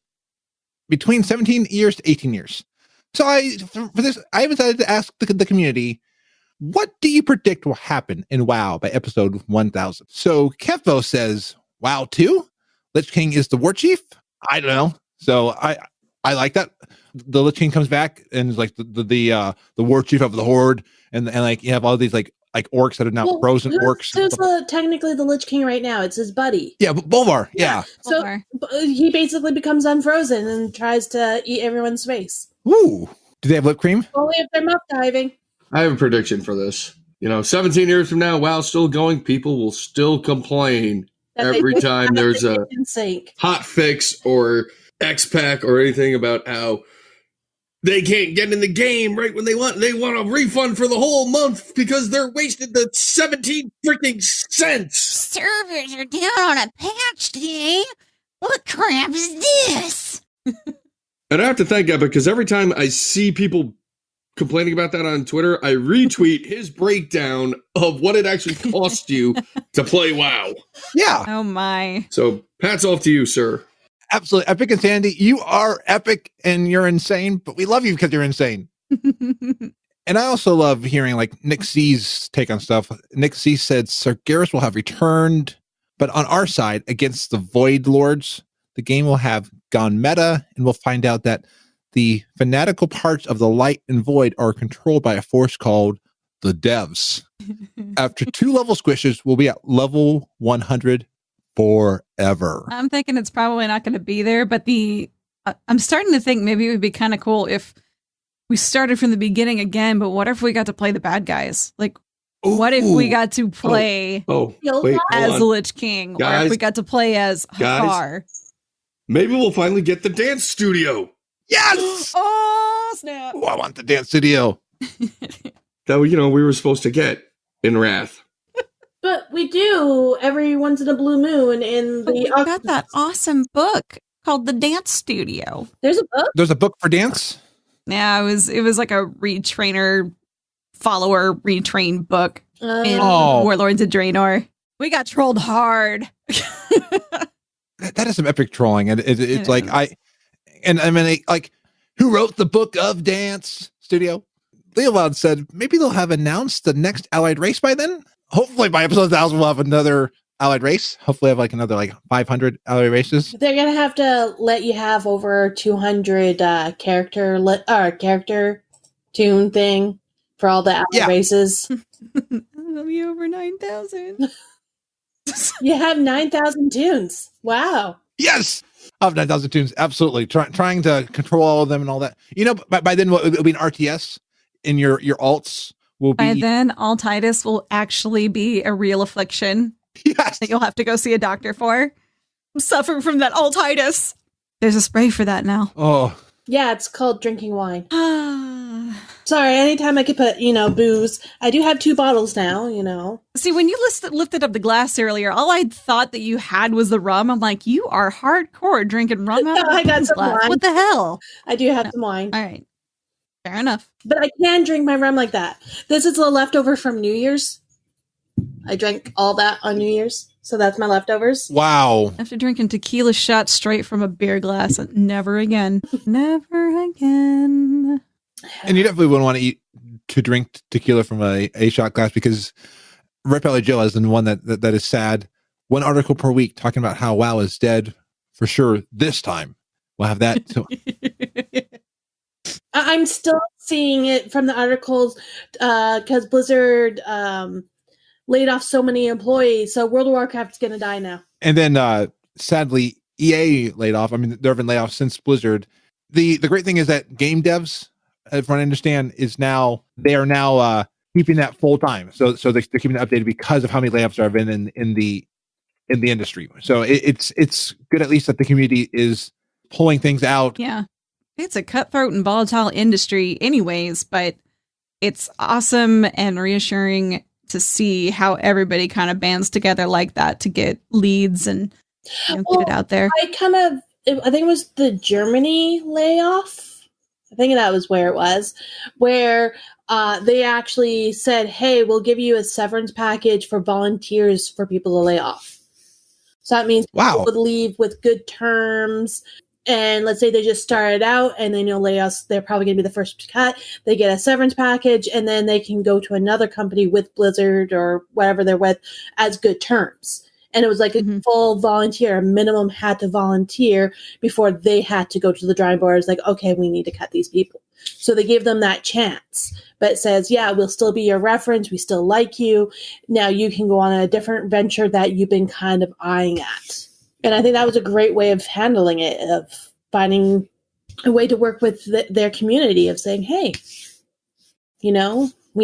between 17 years to 18 years. So I decided to ask the community, what do you predict will happen in WoW by episode 1000? So Kefo says, WoW 2? Lich King is the war chief? I don't know. So I like that. The Lich King comes back and is like the war chief of the Horde, and like you have all these like orcs that are now frozen orcs. So it's technically the Lich King right now. It's his buddy. Yeah, Bolvar. Yeah. So he basically becomes unfrozen and tries to eat everyone's face. Ooh. Do they have lip cream? Only if they're muff diving. I have a prediction for this. 17 years from now, WoW's still going. People will still complain every time there's a hot fix or X-Pack or anything about how they can't get in the game right when they want a refund for the whole month because they're wasted the 17 freaking cents. Servers are down on a patch day. What crap is this? And I have to thank Epic because every time I see people complaining about that on Twitter, I retweet his breakdown of what it actually costs you to play WoW. Yeah. Oh my. So hats off to you, sir. Absolutely. Epic and Sandy, you are epic and you're insane, but we love you because you're insane. And I also love hearing like Nick C's take on stuff. Nick C said Sir Garrus will have returned, but on our side against the Void Lords, the game will have gone meta, and we'll find out that the fanatical parts of the light and void are controlled by a force called the devs. After 2 level squishes, we'll be at level 100 forever. I'm thinking it's probably not going to be there, but I'm starting to think maybe it would be kind of cool if we started from the beginning again, but what if we got to play the bad guys? Like, what if we got to play as Lich King, guys, or if we got to play as Hakar? Maybe we'll finally get the dance studio. Yes! Oh, snap. Oh, I want the dance studio. That we were supposed to get in Wrath. But we do every once in a blue moon in the... We got that awesome book called The Dance Studio. There's a book? There's a book for dance? Yeah, it was like a retrainer, follower, retrain book in Warlords of Draenor. We got trolled hard. That is some epic trolling. And it's like, who wrote the book of Dance Studio? Leowild said, maybe they'll have announced the next allied race by then. Hopefully by episode 1000, we'll have another allied race. Hopefully have like another 500 allied races. They're going to have to let you have over 200 character tune thing for all the allied races. It'll be over 9,000. You have 9,000 tunes. Wow. Yes. I have 9,000 tunes. Absolutely. Trying to control all of them and all that. By then it'll be an RTS in your alts will be. By then, altitis will actually be a real affliction. Yes. That you'll have to go see a doctor for. I'm suffering from that altitis. There's a spray for that now. Oh. Yeah, it's called drinking wine. Sorry, anytime I could put, booze. I do have 2 bottles now, See, when you lifted up the glass earlier, all I thought that you had was the rum. I'm like, you are hardcore drinking rum out of I got some glass. wine. What the hell? I do have some wine. All right. Fair enough. But I can drink my rum like that. This is a leftover from New Year's. I drank all that on New Year's. So that's my leftovers. Wow. After drinking tequila shots straight from a beer glass, never again. Never again. And you definitely wouldn't want to drink tequila from a shot glass because Red Belly Joe is the one that is sad. 1 article per week talking about how WoW is dead for sure this time. We'll have that. I'm still seeing it from the articles because Blizzard laid off so many employees. So World of Warcraft is going to die now. And then sadly EA laid off. I mean, there have been layoffs since Blizzard. The great thing is that game devs, if I understand, they are now keeping that full time. So they're keeping it updated because of how many layoffs there have been in the industry. So it's good at least that the community is pulling things out. Yeah. It's a cutthroat and volatile industry anyways, but it's awesome and reassuring to see how everybody kind of bands together like that to get leads and get it out there. I think it was the Germany layoff. I think that was where it was, where they actually said, hey, we'll give you a severance package for volunteers for people to lay off. So that means people would leave with good terms. And let's say they just started out and they know layoffs, they're probably going to be the first cut. They get a severance package and then they can go to another company with Blizzard or whatever they're with as good terms. And it was like a full volunteer, a minimum had to volunteer before they had to go to the drawing board. It's like, okay, we need to cut these people. So they gave them that chance. But it says, yeah, we'll still be your reference. We still like you. Now you can go on a different venture that you've been kind of eyeing at. And I think that was a great way of handling it, of finding a way to work with their community, of saying, hey, we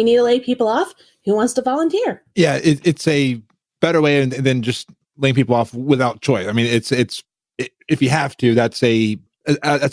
need to lay people off. Who wants to volunteer? Yeah, it's a better way than just laying people off without choice. I mean, it's if you have to, that's a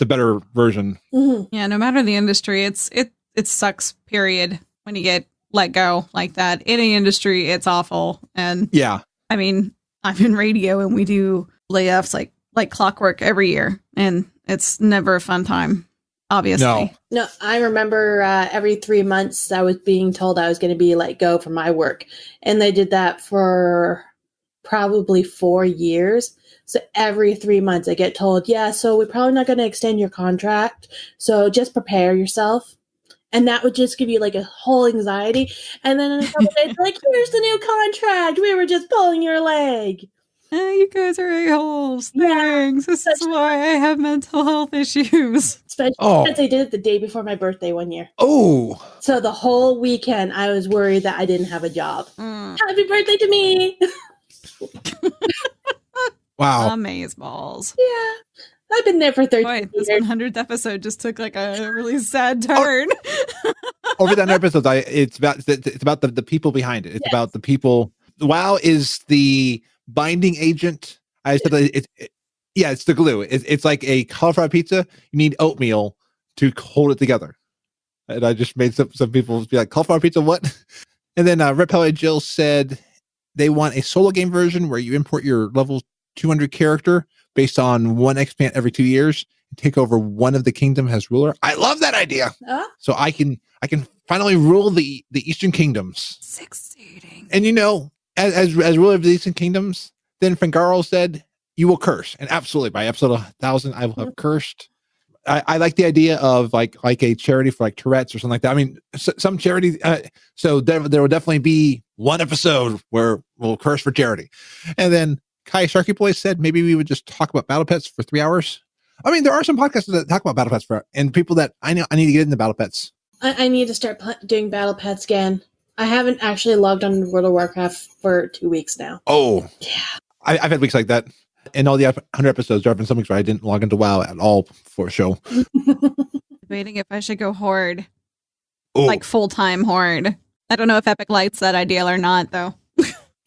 better version. Mm-hmm. Yeah, no matter the industry, it sucks, period, when you get let go like that. In any industry, it's awful. And yeah, I mean, I'm in radio and we do layoffs like clockwork every year, and it's never a fun time, obviously. No, I remember every 3 months I was being told I was going to be let go from my work. And they did that for probably 4 years. So every 3 months I get told, yeah, so we're probably not going to extend your contract. So just prepare yourself. And that would just give you like a whole anxiety. And then in a couple days, like, here's the new contract. We were just pulling your leg. You guys are a-holes. Thanks. This is why I have mental health issues. Especially since they did it the day before my birthday one year. Oh. So the whole weekend, I was worried that I didn't have a job. Happy birthday to me. Wow. Amazeballs. Yeah. I've been there for 13 years. This 100th episode just took like a really sad turn. Over the 100 episodes, it's about the people behind it. It's about the people. WoW is the binding agent. I said it's the glue. It's like a cauliflower pizza. You need oatmeal to hold it together. And I just made some people be like, cauliflower pizza, what? And then Red Pellet Jill said they want a solo game version where you import your level 200 character based on one expand every 2 years and take over one of the kingdom as ruler. I love that idea. So I can finally rule the Eastern Kingdoms. Succeeding. And as ruler of the Eastern Kingdoms, then Fangaro said, you will curse. And absolutely, by episode 1000, I will have cursed. I like the idea of like a charity for like Tourette's or something like that. I mean, some charity. So there will definitely be one episode where we'll curse for charity. And then Kai Sharky Boy said maybe we would just talk about battle pets for 3 hours. I mean, there are some podcasts that talk about battle pets and people that I know I need to get into battle pets. I need to start doing battle pets again. I haven't actually logged on to World of Warcraft for 2 weeks now. Oh, yeah. I've had weeks like that. In all the 100 episodes, there have been some weeks where I didn't log into WoW at all for a show. Debating if I should go Horde. Ooh. Like full-time Horde. I don't know if Epic likes that idea or not, though.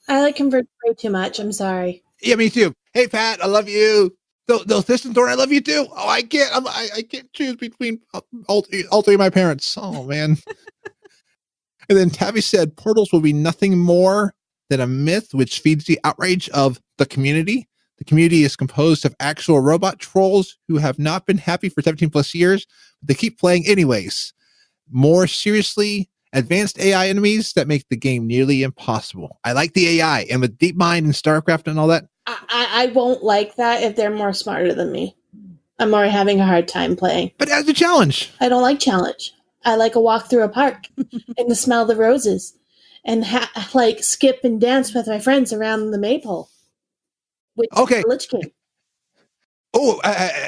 I like Convert way too much. I'm sorry. Yeah, me too. Hey, Pat, I love you. Those Pistons, I love you too. Oh, I can't. I can't choose between all three of my parents. Oh man. And then Tabby said portals will be nothing more than a myth which feeds the outrage of the community. The community is composed of actual robot trolls who have not been happy for 17 plus years, but they keep playing anyways. More seriously, advanced AI enemies that make the game nearly impossible. I like the AI, and with DeepMind and StarCraft and all that. I won't like that if they're more smarter than me. I'm already having a hard time playing. But as a challenge. I don't like challenge. I like a walk through a park and to smell the roses and skip and dance with my friends around the maypole. Okay. The Lich King. Oh,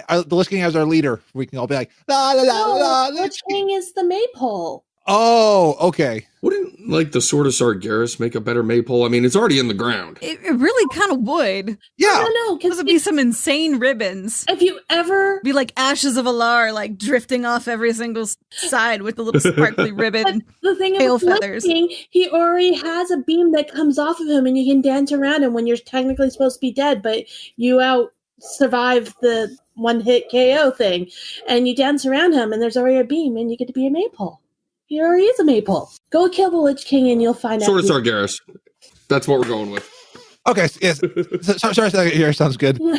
the Lich King has our leader. We can all be like, la la la la. Lich King is the maypole. Oh, okay. Wouldn't like the Sword of Sargeras make a better maypole? I mean, it's already in the ground. It really kind of would. Yeah. No, Those would be some insane ribbons. if you ever Be like ashes of Alar, like drifting off every single side with the little sparkly ribbon. the thing Tail about feathers. lifting, he already has a beam that comes off of him, and you can dance around him when you're technically supposed to be dead, but you survive the one-hit KO thing, and you dance around him, and there's already a beam, and you get to be a maypole. He already is a maypole. Go kill the Lich King, and you'll find Sword out. of Sargeras. That's what we're going with. Okay. Yes. Sorry. Here sounds good. And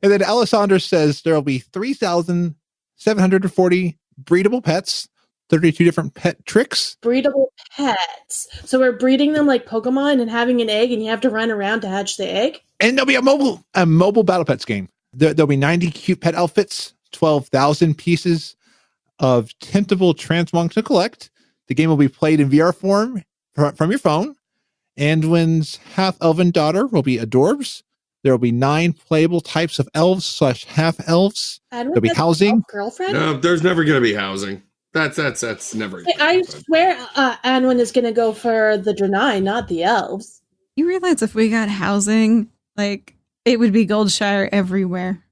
then Alessandra says there will be 3,740 breedable pets, 32 different pet tricks. Breedable pets. So we're breeding them like Pokemon and having an egg, and you have to run around to hatch the egg? And there'll be a mobile battle pets game. There'll be 90 cute pet outfits, 12,000 pieces of tentable transmog to collect. The game will be played in VR form from your phone. Anduin's half-elven daughter will be adorbs. There will be 9 playable types of elves / half-elves. There'll be housing. Girlfriend? No, there's never going to be housing. That's never. I swear Anwin is going to go for the Draenei, not the elves. You realize if we got housing, like, it would be Goldshire everywhere.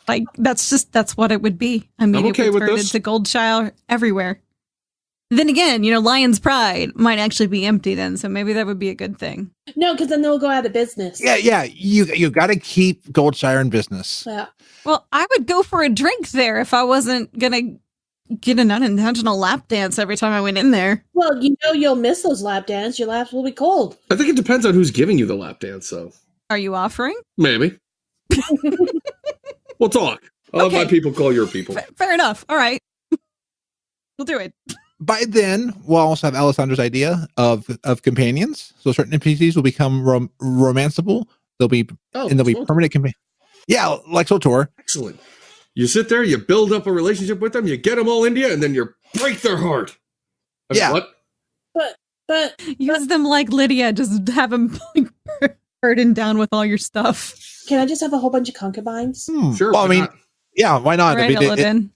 Like, that's what it would be. I mean, I'm okay it would with turn this. into Goldshire everywhere. Then again, Lion's Pride might actually be empty then, so maybe that would be a good thing. No, because then they'll go out of business. Yeah. You got to keep Goldshire in business. Yeah. Well, I would go for a drink there if I wasn't going to get an unintentional lap dance every time I went in there. Well, you'll miss those lap dance. Your laps will be cold. I think it depends on who's giving you the lap dance, though. Are you offering? Maybe. We'll talk. I'll have my people call your people. Fair enough. All right. We'll do it. By then, we'll also have Alessandra's idea of companions. So certain NPCs will become romanceable. They'll be permanent companions. Yeah, like Sotor. Excellent. You sit there, you build up a relationship with them, you get them all in you, and then you break their heart. I mean, Yeah. what? But Use them like Lydia. Just have them burdened down with all your stuff. can I just have a whole bunch of concubines? Sure. Well, I why mean, not? yeah, why not? Right, I mean, Illidan.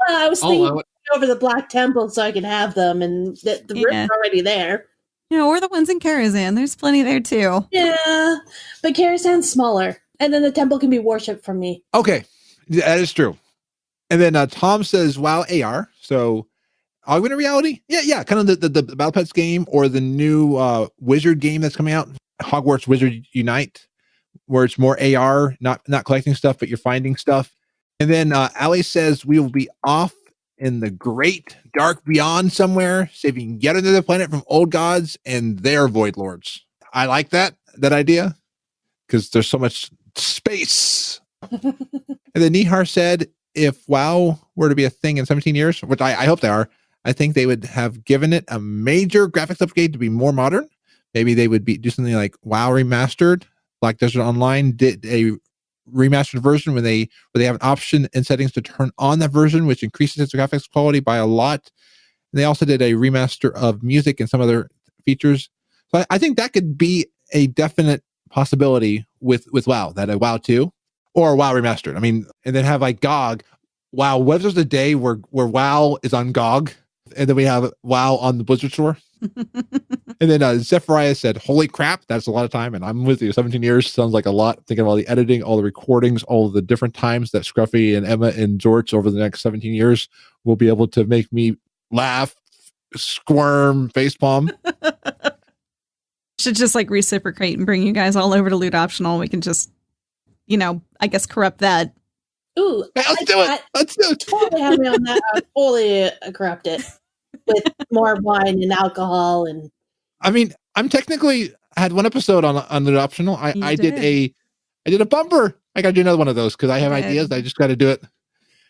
I was I'll thinking allow it. over the Black Temple so I can have them, and the room's already there. Or the ones in Karazhan. There's plenty there too. Yeah, but Karazhan's smaller, and then the temple can be worshipped from me. Okay, that is true. And then Tom says, "Wow, AR." So, augmented reality? Yeah. Kind of the Battle Pets game or the new Wizard game that's coming out, Hogwarts Wizard Unite, where it's more AR, not collecting stuff, but you're finding stuff. And then Ali says we will be off in the great dark beyond somewhere, saving yet another planet from old gods and their void lords. I like that idea because there's so much space. And then Nihar said, if WoW were to be a thing in 17 years, which I hope they are, I think they would have given it a major graphics upgrade to be more modern. Maybe they would do something like WoW Remastered, like Desert Online did a remastered version where they have an option in settings to turn on that version, which increases its graphics quality by a lot. And they also did a remaster of music and some other features. So I think that could be a definite possibility with WoW, that a WoW 2 or WoW Remastered. I mean, and then have like GOG. WoW, what if there's a day where WoW is on GOG and then we have WoW on the Blizzard store? And then Zephyriah said, holy crap, that's a lot of time. And I'm with you. 17 years sounds like a lot. Thinking of all the editing, all the recordings, all the different times that Scruffy and Emma and Xortz over the next 17 years will be able to make me laugh, squirm, facepalm. Should just like reciprocate and bring you guys all over to Loot Optional. We can just, I guess corrupt that. Ooh, Let's do it. Totally have me on that. I'll totally corrupt it with more wine and alcohol and. I mean, I had one episode on Loot Optional. I did a bumper. I got to do another one of those because I have ideas. I just got to do it. And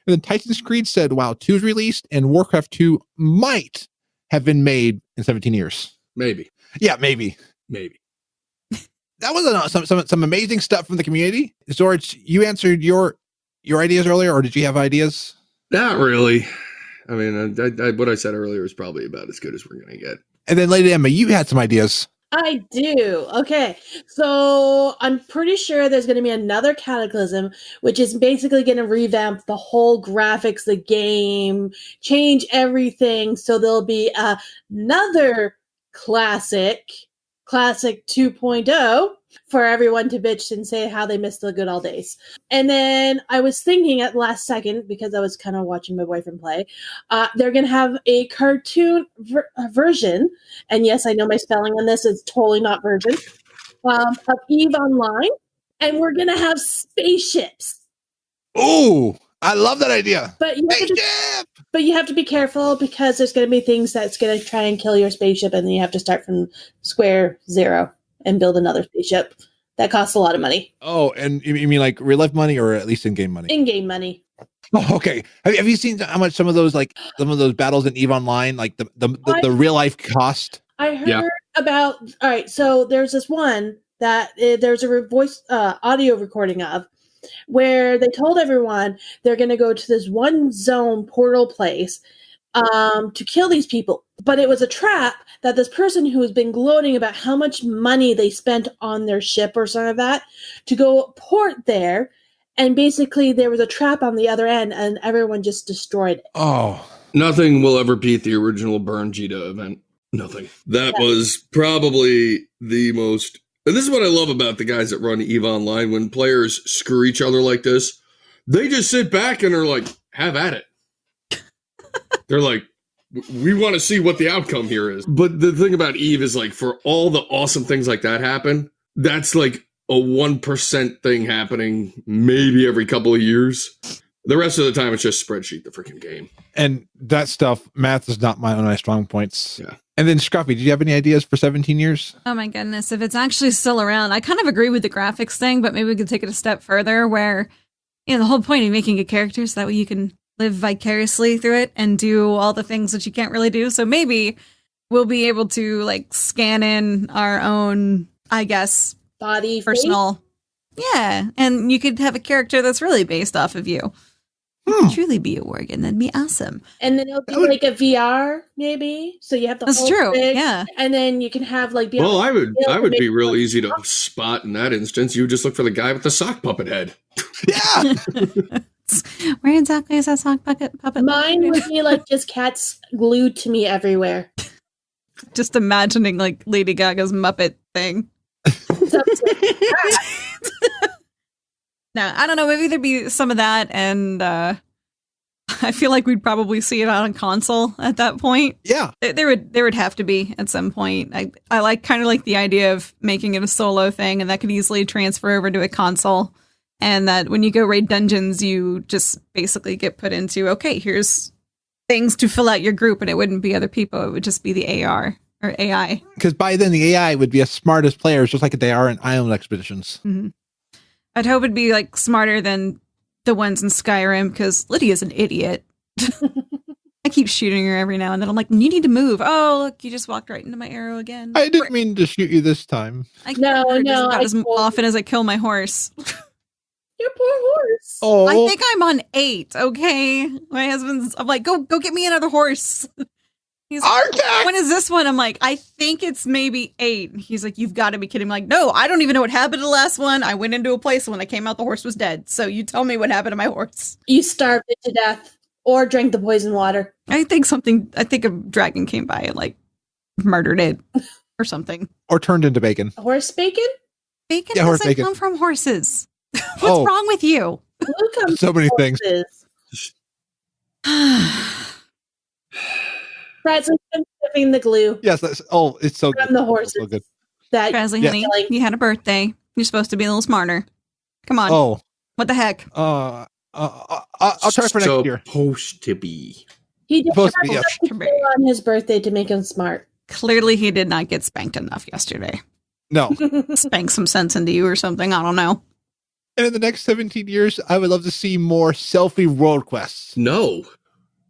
then Titan's Creed said, WoW 2 is released and Warcraft 2 might have been made in 17 years. Maybe. Yeah, maybe. That was some amazing stuff from the community. Xortz, you answered your ideas earlier, or did you have ideas? Not really. I mean, what I said earlier is probably about as good as we're going to get. And then Lady Emma, you had some ideas. I do. Okay. So I'm pretty sure there's going to be another Cataclysm, which is basically going to revamp the whole graphics, the game, change everything. So there'll be another Classic 2.0 for everyone to bitch and say how they missed the good old days. And then I was thinking at the last second, because I was kind of watching my boyfriend play, they're going to have a cartoon version, and yes, I know my spelling on this is totally not version, of EVE Online, and we're going to have spaceships. Ooh, I love that idea. But you have to be careful, because there's going to be things that's going to try and kill your spaceship, and then you have to start from square zero and build another spaceship. That costs a lot of money. Oh, and you mean like real life money, or at least in-game money? In-game money. Oh, okay. Have you seen how much some of those battles in EVE Online, like the real life cost? I heard about. All right, so there's this one that there's a voice audio recording of, where they told everyone they're going to go to this one zone portal place to kill these people. But it was a trap that this person who has been gloating about how much money they spent on their ship or something like that to go port there. And basically there was a trap on the other end, and everyone just destroyed it. Oh. Nothing will ever beat the original Burn Jita event. Nothing. That was probably the most... And this is what I love about the guys that run EVE Online. When players screw each other like this, they just sit back and are like, have at it. They're like, we want to see what the outcome here is. But the thing about EVE is, like, for all the awesome things like that happen, that's like a 1% thing happening maybe every couple of years. The rest of the time, it's just spreadsheet the freaking game. And that stuff, math is not one of my strong points. Yeah. And then, Scruffy, did you have any ideas for 17 years? Oh my goodness, if it's actually still around. I kind of agree with the graphics thing, but maybe we could take it a step further where, the whole point of making a character so that way you can live vicariously through it and do all the things that you can't really do. So maybe we'll be able to, like, scan in our own, I guess, body, personal. Face? Yeah, and you could have a character that's really based off of you. Truly be a Worgen. That'd be awesome. And then it'll be like a VR, maybe. So you have the That's true. thing, yeah. And then you can have like. Well, I would be real easy to spot in that instance. You would just look for the guy with the sock puppet head. Yeah. Where exactly is that sock puppet? Mine would be like just cats glued to me everywhere. Just imagining like Lady Gaga's Muppet thing. No, I don't know. Maybe there'd be some of that, and I feel like we'd probably see it on console at that point. Yeah, there would have to be at some point. I like kind of like the idea of making it a solo thing, and that could easily transfer over to a console. And that when you go raid dungeons, you just basically get put into, okay, here's things to fill out your group, and it wouldn't be other people. It would just be the AR or AI. Because by then the AI would be as smart as players, just like they are in island expeditions. Mm-hmm. I'd hope it'd be like smarter than the ones in Skyrim, because Lydia's an idiot. I keep shooting her every now and then. I'm like, you need to move. Oh, look, you just walked right into my arrow again. I didn't mean to shoot you this time. No, as often as I kill my horse. Your poor horse. Oh, I think I'm on 8. Okay, my husband's. I'm like, go get me another horse. He's like, when is this one? I'm like, I think it's maybe 8. He's like, you've got to be kidding. I'm like, no, I don't even know what happened to the last one. I went into a place, and when I came out, the horse was dead. So you tell me what happened to my horse. You starved it to death or drank the poison water. I think a dragon came by and like murdered it or something. Or turned into bacon. Horse bacon? Bacon doesn't come from horses. What's wrong with you? So many things. Bradley's been sipping the glue. Yes, it's so good. From the horses. So good. Bradley, honey, you had a birthday. You're supposed to be a little smarter. Come on. Oh. What the heck? I'll try for next year. Supposed to be. He did not on his birthday to make him smart. Clearly, he did not get spanked enough yesterday. No. Spank some sense into you or something. I don't know. And in the next 17 years, I would love to see more selfie world quests. No.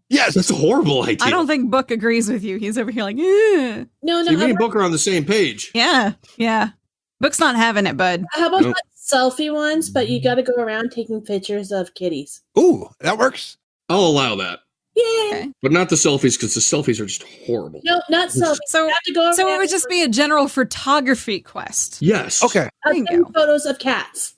Yes. That's a horrible idea. I don't think Book agrees with you. He's over here like, eh. No. So me and Book are on the same page. Yeah. Book's not having it, bud. How about selfie ones, but you got to go around taking pictures of kitties? Ooh, that works. I'll allow that. Yay! Okay. But not the selfies, because the selfies are just horrible. No, not selfies. So, You have to go so it around would just be a general photography quest. Yes. Okay. There you send go. photos of cats.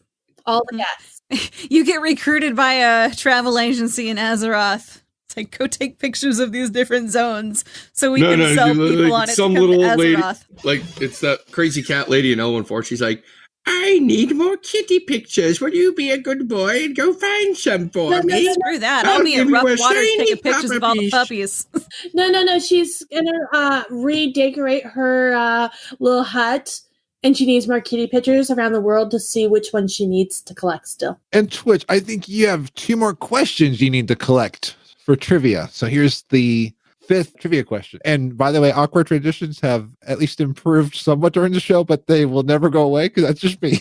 All the cats. You get recruited by a travel agency in Azeroth. It's like, go take pictures of these different zones so we can sell people on it some to come little to lady, Azeroth. like it's that crazy cat lady in L14. She's like, I need more kitty pictures. Will you be a good boy and go find some for me? Screw that. I'll I'll be in give you rough a water shiny taking pictures of all the puppies. puppies. No. She's gonna redecorate her little hut, and she needs more kitty pictures around the world to see which one she needs to collect still. And Twitch, I think you have 2 more questions you need to collect for trivia. So here's the 5th trivia question. And by the way, awkward traditions have at least improved somewhat during the show, but they will never go away because that's just me.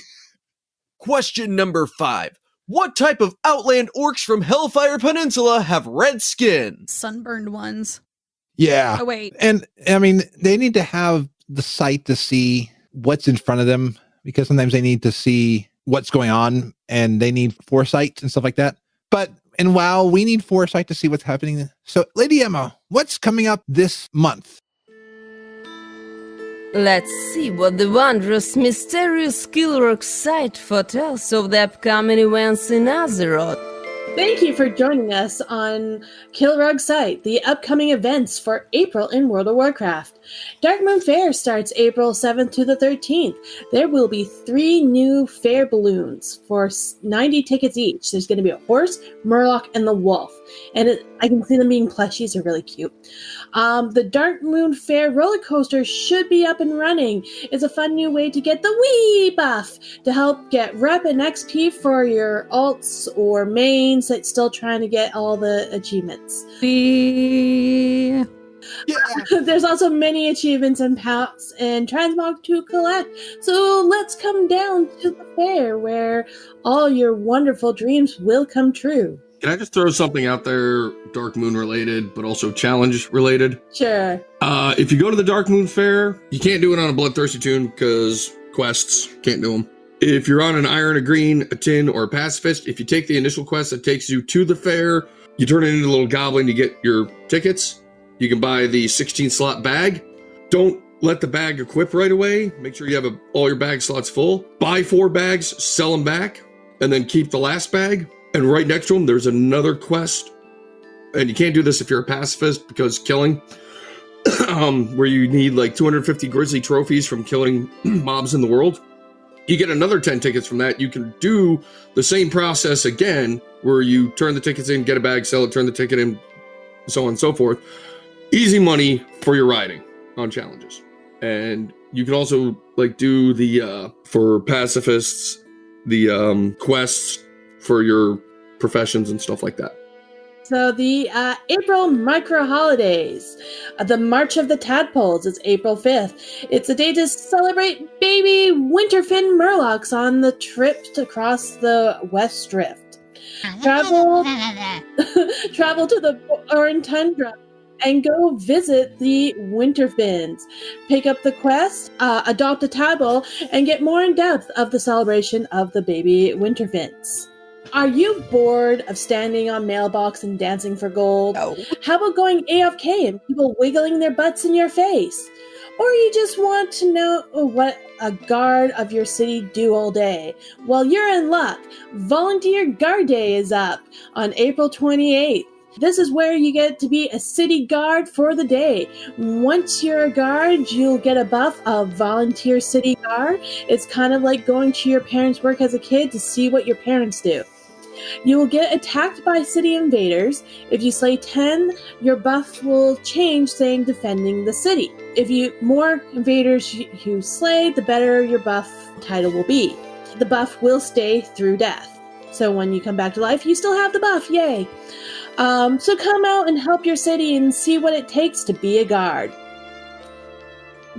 Question number 5. What type of outland orcs from Hellfire Peninsula have red skin? Sunburned ones. Yeah. Oh, wait. And I mean, they need to have the sight to see what's in front of them, because sometimes they need to see what's going on and they need foresight and stuff like that. But in WoW, we need foresight to see what's happening. So, Lady Emma, what's coming up this month? Let's see what the wondrous, mysterious Skillrock site foretells of the upcoming events in Azeroth. Thank you for joining us on Kilrug Site, the upcoming events for April in World of Warcraft. Dark Moon Fair starts April 7th to the 13th. There will be 3 new fair balloons for 90 tickets each. There's going to be a horse, Murloc, and the wolf. And I can see them being plushies. They're really cute. The Dark Moon Fair roller coaster should be up and running. It's a fun new way to get the Wii buff to help get rep and XP for your alts or mains that's still trying to get all the achievements. Yeah. There's also many achievements and pouts and transmog to collect. So let's come down to the fair where all your wonderful dreams will come true. Can I just throw something out there, Dark Moon related, but also challenge related? Sure. If you go to the Dark Moon Fair, you can't do it on a Bloodthirsty Toon because quests, can't do them. If you're on an Iron, a Green, a Tin, or a Pacifist, if you take the initial quest that takes you to the fair, you turn it into a little goblin, you get your tickets. You can buy the 16-slot bag. Don't let the bag equip right away. Make sure you have all your bag slots full. Buy 4 bags, sell them back, and then keep the last bag. And right next to them, there's another quest. And you can't do this if you're a pacifist because killing, where you need like 250 grizzly trophies from killing mobs in the world. You get another 10 tickets from that. You can do the same process again, where you turn the tickets in, get a bag, sell it, turn the ticket in, so on and so forth. Easy money for your riding on challenges. And you can also like do the, for pacifists, the quests for your professions and stuff like that. So the April micro holidays, the March of the Tadpoles is April 5th. It's a day to celebrate baby Winterfin Murlocs on the trip across the West Rift. Travel to the Oran Tundra and go visit the Winterfins. Pick up the quest, adopt a tadpole, and get more in depth of the celebration of the baby Winterfins. Are you bored of standing on mailbox and dancing for gold? No. How about going AFK and people wiggling their butts in your face? Or you just want to know what a guard of your city do all day? Well, you're in luck. Volunteer Guard Day is up on April 28th. This is where you get to be a city guard for the day. Once you're a guard, you'll get a buff of volunteer city guard. It's kind of like going to your parents' work as a kid to see what your parents do. You will get attacked by city invaders. If you slay 10, your buff will change, saying defending the city. If you more invaders you slay, the better your buff title will be. The buff will stay through death. So when you come back to life, you still have the buff. Yay! So come out and help your city and see what it takes to be a guard.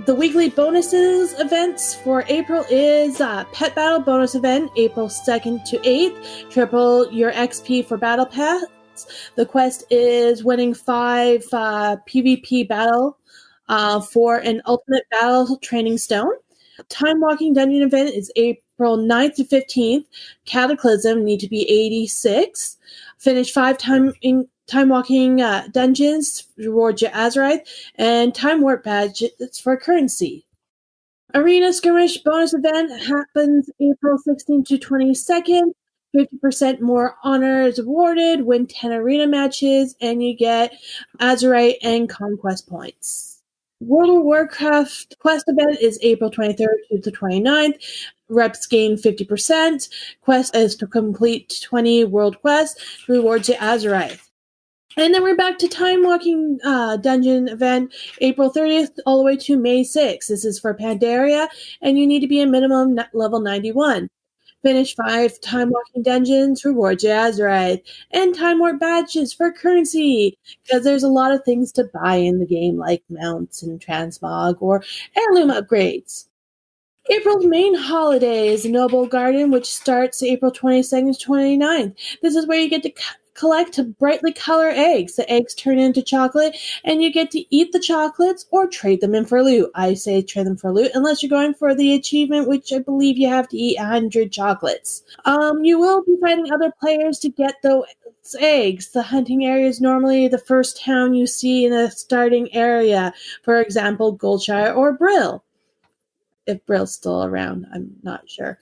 The weekly bonuses events for April is Pet Battle bonus event, April 2nd to 8th. Triple your XP for Battle Pass. The quest is winning 5 PvP battle for an Ultimate Battle Training Stone. Time Walking Dungeon event is April 9th to 15th. Cataclysm need to be 86. Finish 5 time walking dungeons reward you Azerite, and time warp badges for currency. Arena Skirmish bonus event happens April 16th to 22nd. 50% more honor is awarded, win 10 arena matches, and you get Azerite and conquest points. World of Warcraft quest event is April 23rd to the 29th. Reps gain 50%. Quest is to complete 20 world quests. Rewards you Azerite. And then we're back to Time Walking Dungeon event, April 30th all the way to May 6th. This is for Pandaria, and you need to be a minimum level 91. Finish 5 Time Walking Dungeons, reward you Azerite, and Time Warp badges for currency, because there's a lot of things to buy in the game, like mounts and transmog or heirloom upgrades. April's main holiday is Noble Garden, which starts April 22nd to 29th. This is where you get to collect brightly colored eggs. The eggs turn into chocolate, and you get to eat the chocolates or trade them in for loot. I say trade them for loot, unless you're going for the achievement, which I believe you have to eat 100 chocolates. You will be fighting other players to get those eggs. The hunting area is normally the first town you see in a starting area. For example, Goldshire or Brill. If Brill's still around, I'm not sure.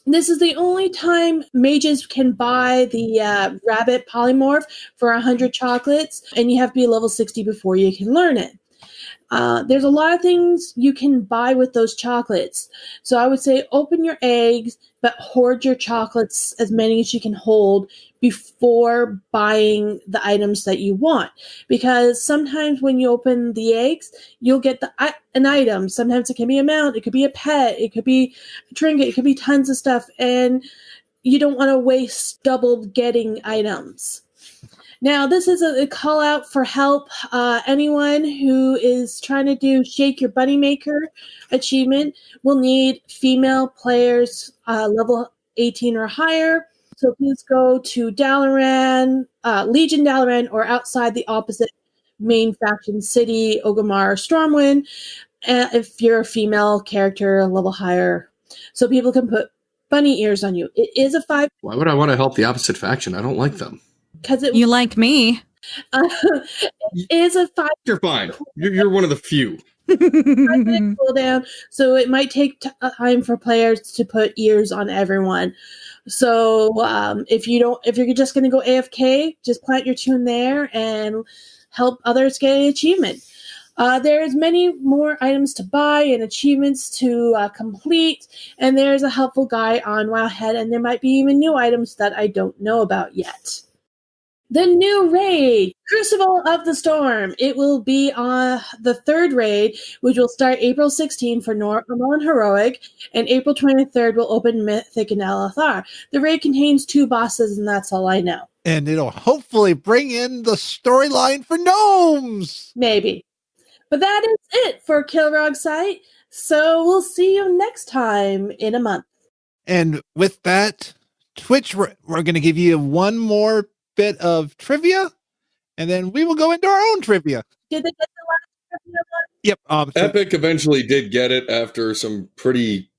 This is the only time mages can buy the rabbit polymorph for 100 chocolates, and you have to be level 60 before you can learn it. There's a lot of things you can buy with those chocolates. So I would say open your eggs, but hoard your chocolates, as many as you can hold, before buying the items that you want. Because sometimes when you open the eggs, you'll get an item. Sometimes it can be a mount, it could be a pet, it could be a trinket, it could be tons of stuff. And you don't want to waste double getting items. Now, this is a call out for help. Anyone who is trying to do Shake Your Bunny Maker achievement will need female players level 18 or higher. So please go to Dalaran, Legion Dalaran, or outside the opposite main faction city, Orgrimmar, Stormwind, if you're a female character level higher. So people can put bunny ears on you. It is a 5. Why would I want to help the opposite faction? I don't like them. Because you like me. It is a 5. You're fine. You're one of the few. Cooldown, so it might take time for players to put ears on everyone. So if you're just going to go AFK, just plant your tune there and help others get an achievement. There's many more items to buy and achievements to complete, and there's a helpful guide on Wowhead, and there might be even new items that I don't know about yet. The new raid, Crucible of the Storm. It will be on the 3rd raid, which will start April 16 for Normal and Heroic, and April 23rd will open Mythic and LFR. The raid contains 2 bosses, and that's all I know. And it'll hopefully bring in the storyline for gnomes! Maybe. But that is it for Kilrog Site, so we'll see you next time in a month. And with that, Twitch, we're going to give you one more bit of trivia, and then we will go into our own trivia. Did they get the last trivia one? Yep. Epic eventually did get it after some pretty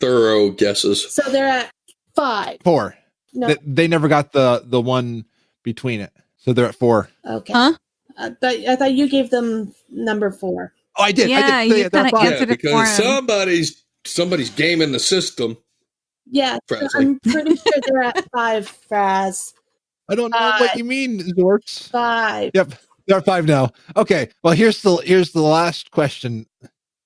thorough guesses. So they're at 5. 4. No. They never got the one between it, so they're at 4. Okay. Huh? But I thought you gave them number 4. Oh, I did. Yeah, you kind of answered it for him. Somebody's gaming the system. Yeah, so I'm pretty sure they're at 5, Fraz. I don't know what you mean, Xortz. 5. Yep, they're at 5 now. Okay, well here's the last question.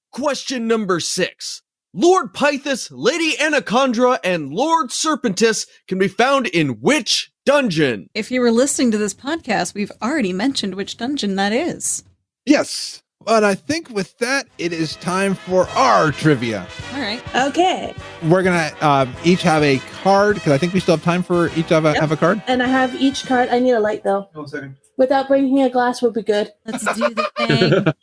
Question number 6. Lord Pythus, Lady Anacondra, and Lord Serpentis can be found in which dungeon? If you were listening to this podcast, we've already mentioned which dungeon that is. Yes, but I think with that, it is time for our trivia. All right. Okay. We're gonna each have a card, because I think we still have time for each have a card. And I have each card. I need a light though. 1 second. Without bringing a glass would be good. Let's do the thing.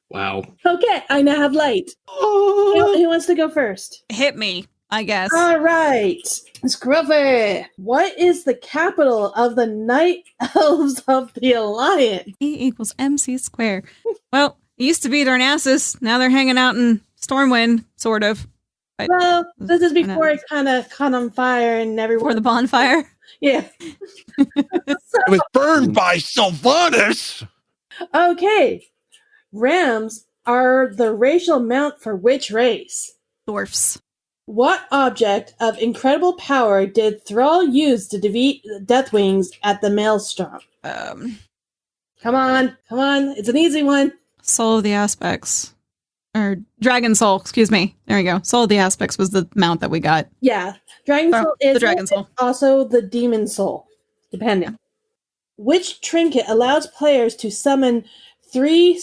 Wow. Okay, I now have light. Who wants to go first? Hit me, I guess. All right. Scruffy, what is the capital of the Night Elves of the Alliance? E = MC squared. Well, it used to be Darnassus. Now they're hanging out in Stormwind, sort of. Well, this is before it kind of caught on fire and everyone... Before the bonfire? Yeah. It was burned by Sylvanas. Okay. Rams are the racial mount for which race? Dwarfs. What object of incredible power did Thrall use to defeat the Deathwings at the Maelstrom? Come on. It's an easy one. Soul of the Aspects. Or Dragon Soul, excuse me. There we go. Soul of the Aspects was the mount that we got. Yeah. Dragon Soul is the Dragon Soul. Also the Demon Soul, depending. Which trinket allows players to summon 3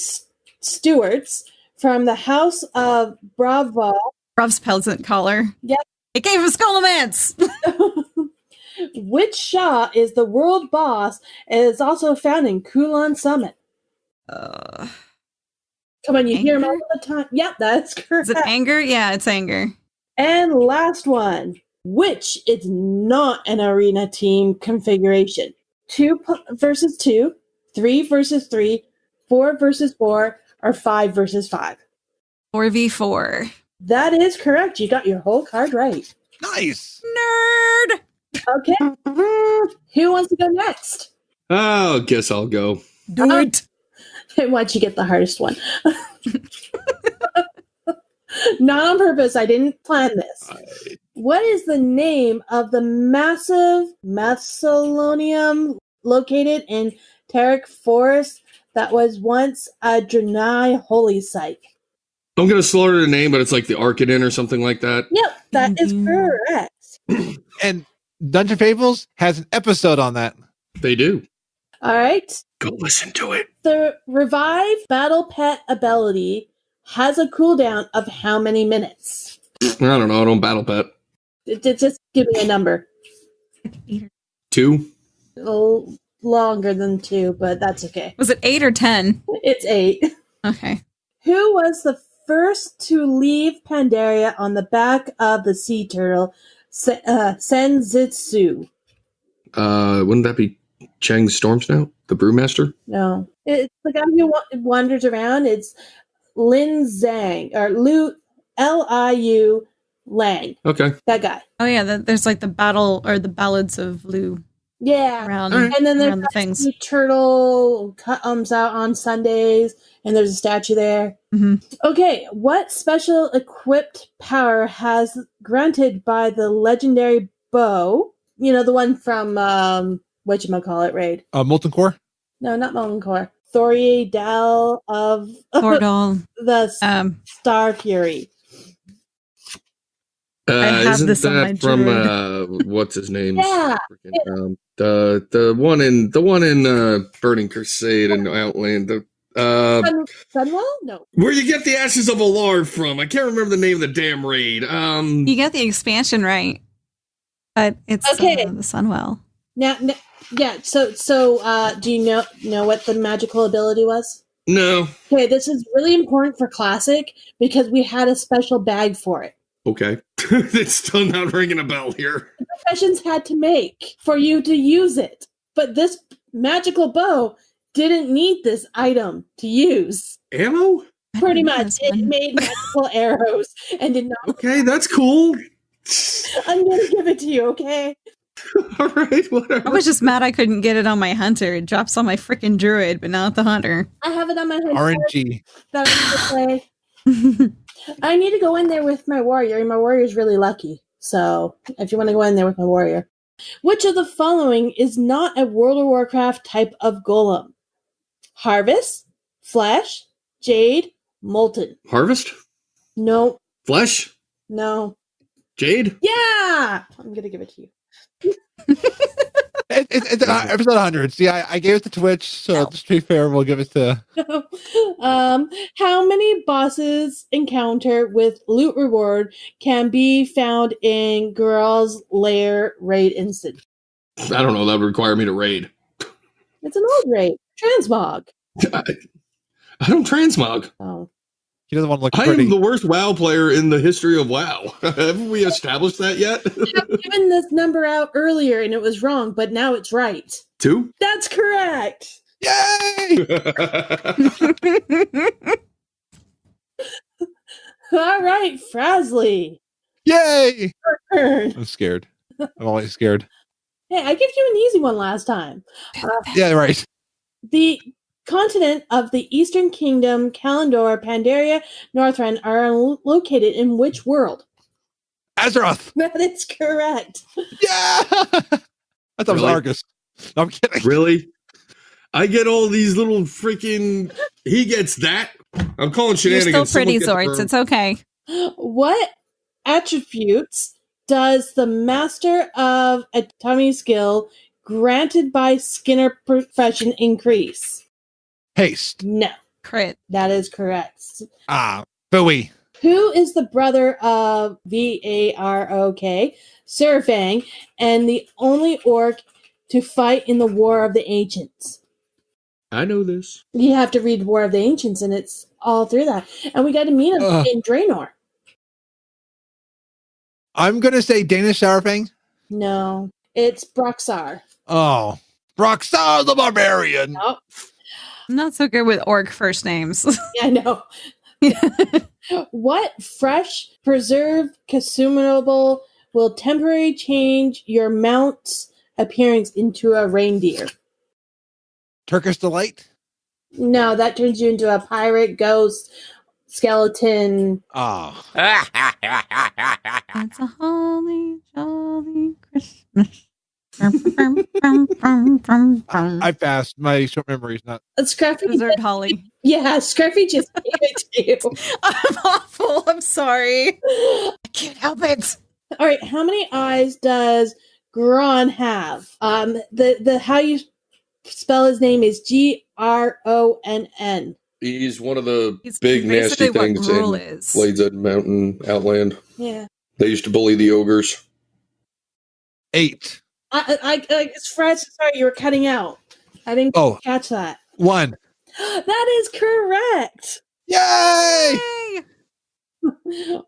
stewards from the House of Bravo? Brav's Peasant Collar. Yep. It gave him Skullomance! Which Shah is the world boss and is also found in Kulan Summit? Come on, you hear him all the time. Yep, that's correct. Is it Anger? Yeah, it's Anger. And last one. Which is not an arena team configuration? 2 versus 2, 3 versus 3, 4 versus 4, or 5 versus 5? 4v4. That is correct. You got your whole card right. Nice. Nerd! Okay. Who wants to go next? Oh, guess I'll go. Do it. Why don't you get the hardest one? Not on purpose. I didn't plan this. What is the name of the massive mausoleum located in Tarek Forest that was once a Draenei holy site? I'm going to slaughter the name, but it's like the Arcaden or something like that. Yep, that is correct. And Dungeon Fables has an episode on that. They do. All right. Go listen to it. The Revive Battle Pet ability has a cooldown of how many minutes? I don't know. I don't battle pet. Just give me a number. 2. Longer than 2, but that's okay. Was it 8 or 10? It's 8. Okay. Who was the first to leave Pandaria on the back of the sea turtle, Senjutsu? Wouldn't that be Chang Stormsnout, the brewmaster? No. It's the guy who wanders around. It's Lin Zhang, or Liu Lang. Okay. That guy. Oh yeah, there's like the battle or the ballads of Lu. Yeah. Around, And then there's the things. the turtle comes out on Sundays, and there's a statue there. Mm-hmm. Okay, what special equipped power has granted by the legendary bow? You know, the one from, whatchamacallit raid? Molten Core? No, not Molten Core. Thoriedal of Thordal. the Star Fury. I have isn't this on my that from Druid. what's his name? Yeah. The one in Burning Crusade and Outland. Sunwell? No. Where you get the Ashes of Alar from? I can't remember the name of the damn raid. You get the expansion right, but it's Okay. the Sunwell. Now, yeah. So, do you know what the magical ability was? No. Okay, this is really important for Classic because we had a special bag for it. Okay. It's still not ringing a bell here. The professions had to make for you to use it, but this magical bow didn't need this item to use. Ammo? Pretty much, it made magical arrows and did not. Okay, that's cool. I'm gonna give it to you, okay? All right, whatever. I was just mad I couldn't get it on my hunter. It drops on my freaking druid, but not the hunter. I have it on my head. RNG. That I need to play. I need to go in there with my warrior, and my warrior's really lucky. So, if you want to go in there with my warrior. Which of the following is not a World of Warcraft type of golem? Harvest, Flesh, Jade, Molten. Harvest? No. Flesh? No. Jade? Yeah! I'm going to give it to you. It's episode 100. See, I gave it to Twitch, so just to be fair, we'll give it to... How many bosses encounter with loot reward can be found in Girl's Lair raid instant? I don't know. That would require me to raid. It's an old raid. Transmog. I don't transmog. Oh. He doesn't want to look I pretty. am the worst WoW player in the history of WoW. Haven't we established that yet? I've given this number out earlier and it was wrong, but now it's right. 2? That's correct. Yay! All right, Frasley. Yay! Your turn. I'm scared. I'm always scared. Hey, I gave you an easy one last time. Yeah, right. The continent of the Eastern Kingdom, Kalimdor, Pandaria, Northrend are located in which world? Azeroth. That is correct. Yeah. I thought it was Argus. No, I'm kidding. Really? I get all these little freaking. He gets that. I'm calling You're shenanigans. still pretty, Xortz. It's okay. What attributes does the Master of Autonomy skill granted by Skinner profession increase? Haste. No. Crit. That is correct. Bowie. Who is the brother of Varok, Serafang, and the only orc to fight in the War of the Ancients? I know this. You have to read War of the Ancients, and it's all through that. And we got to meet him in Draenor. I'm going to say Danish Sarafang. No, it's Broxar. Oh, Broxar the Barbarian. Nope. I'm not so good with orc first names. Yeah, I know. What fresh, preserved, consumable will temporarily change your mount's appearance into a reindeer? Turkish Delight? No, that turns you into a pirate, ghost, skeleton. Oh. It's a holly jolly Christmas. I passed. My short memory is not. Scruffy Preserved holly. Yeah, Scruffy just gave it to you. I'm awful. I'm sorry. I can't help it. All right, how many eyes does Gron have? The how you spell his name is Gronn. He's one of the big nasty things in Blades Edge Mountain Outland. Yeah. They used to bully the ogres. 8. It's Fraz. Sorry, you were cutting out. I didn't catch that. 1. That is correct. Yay!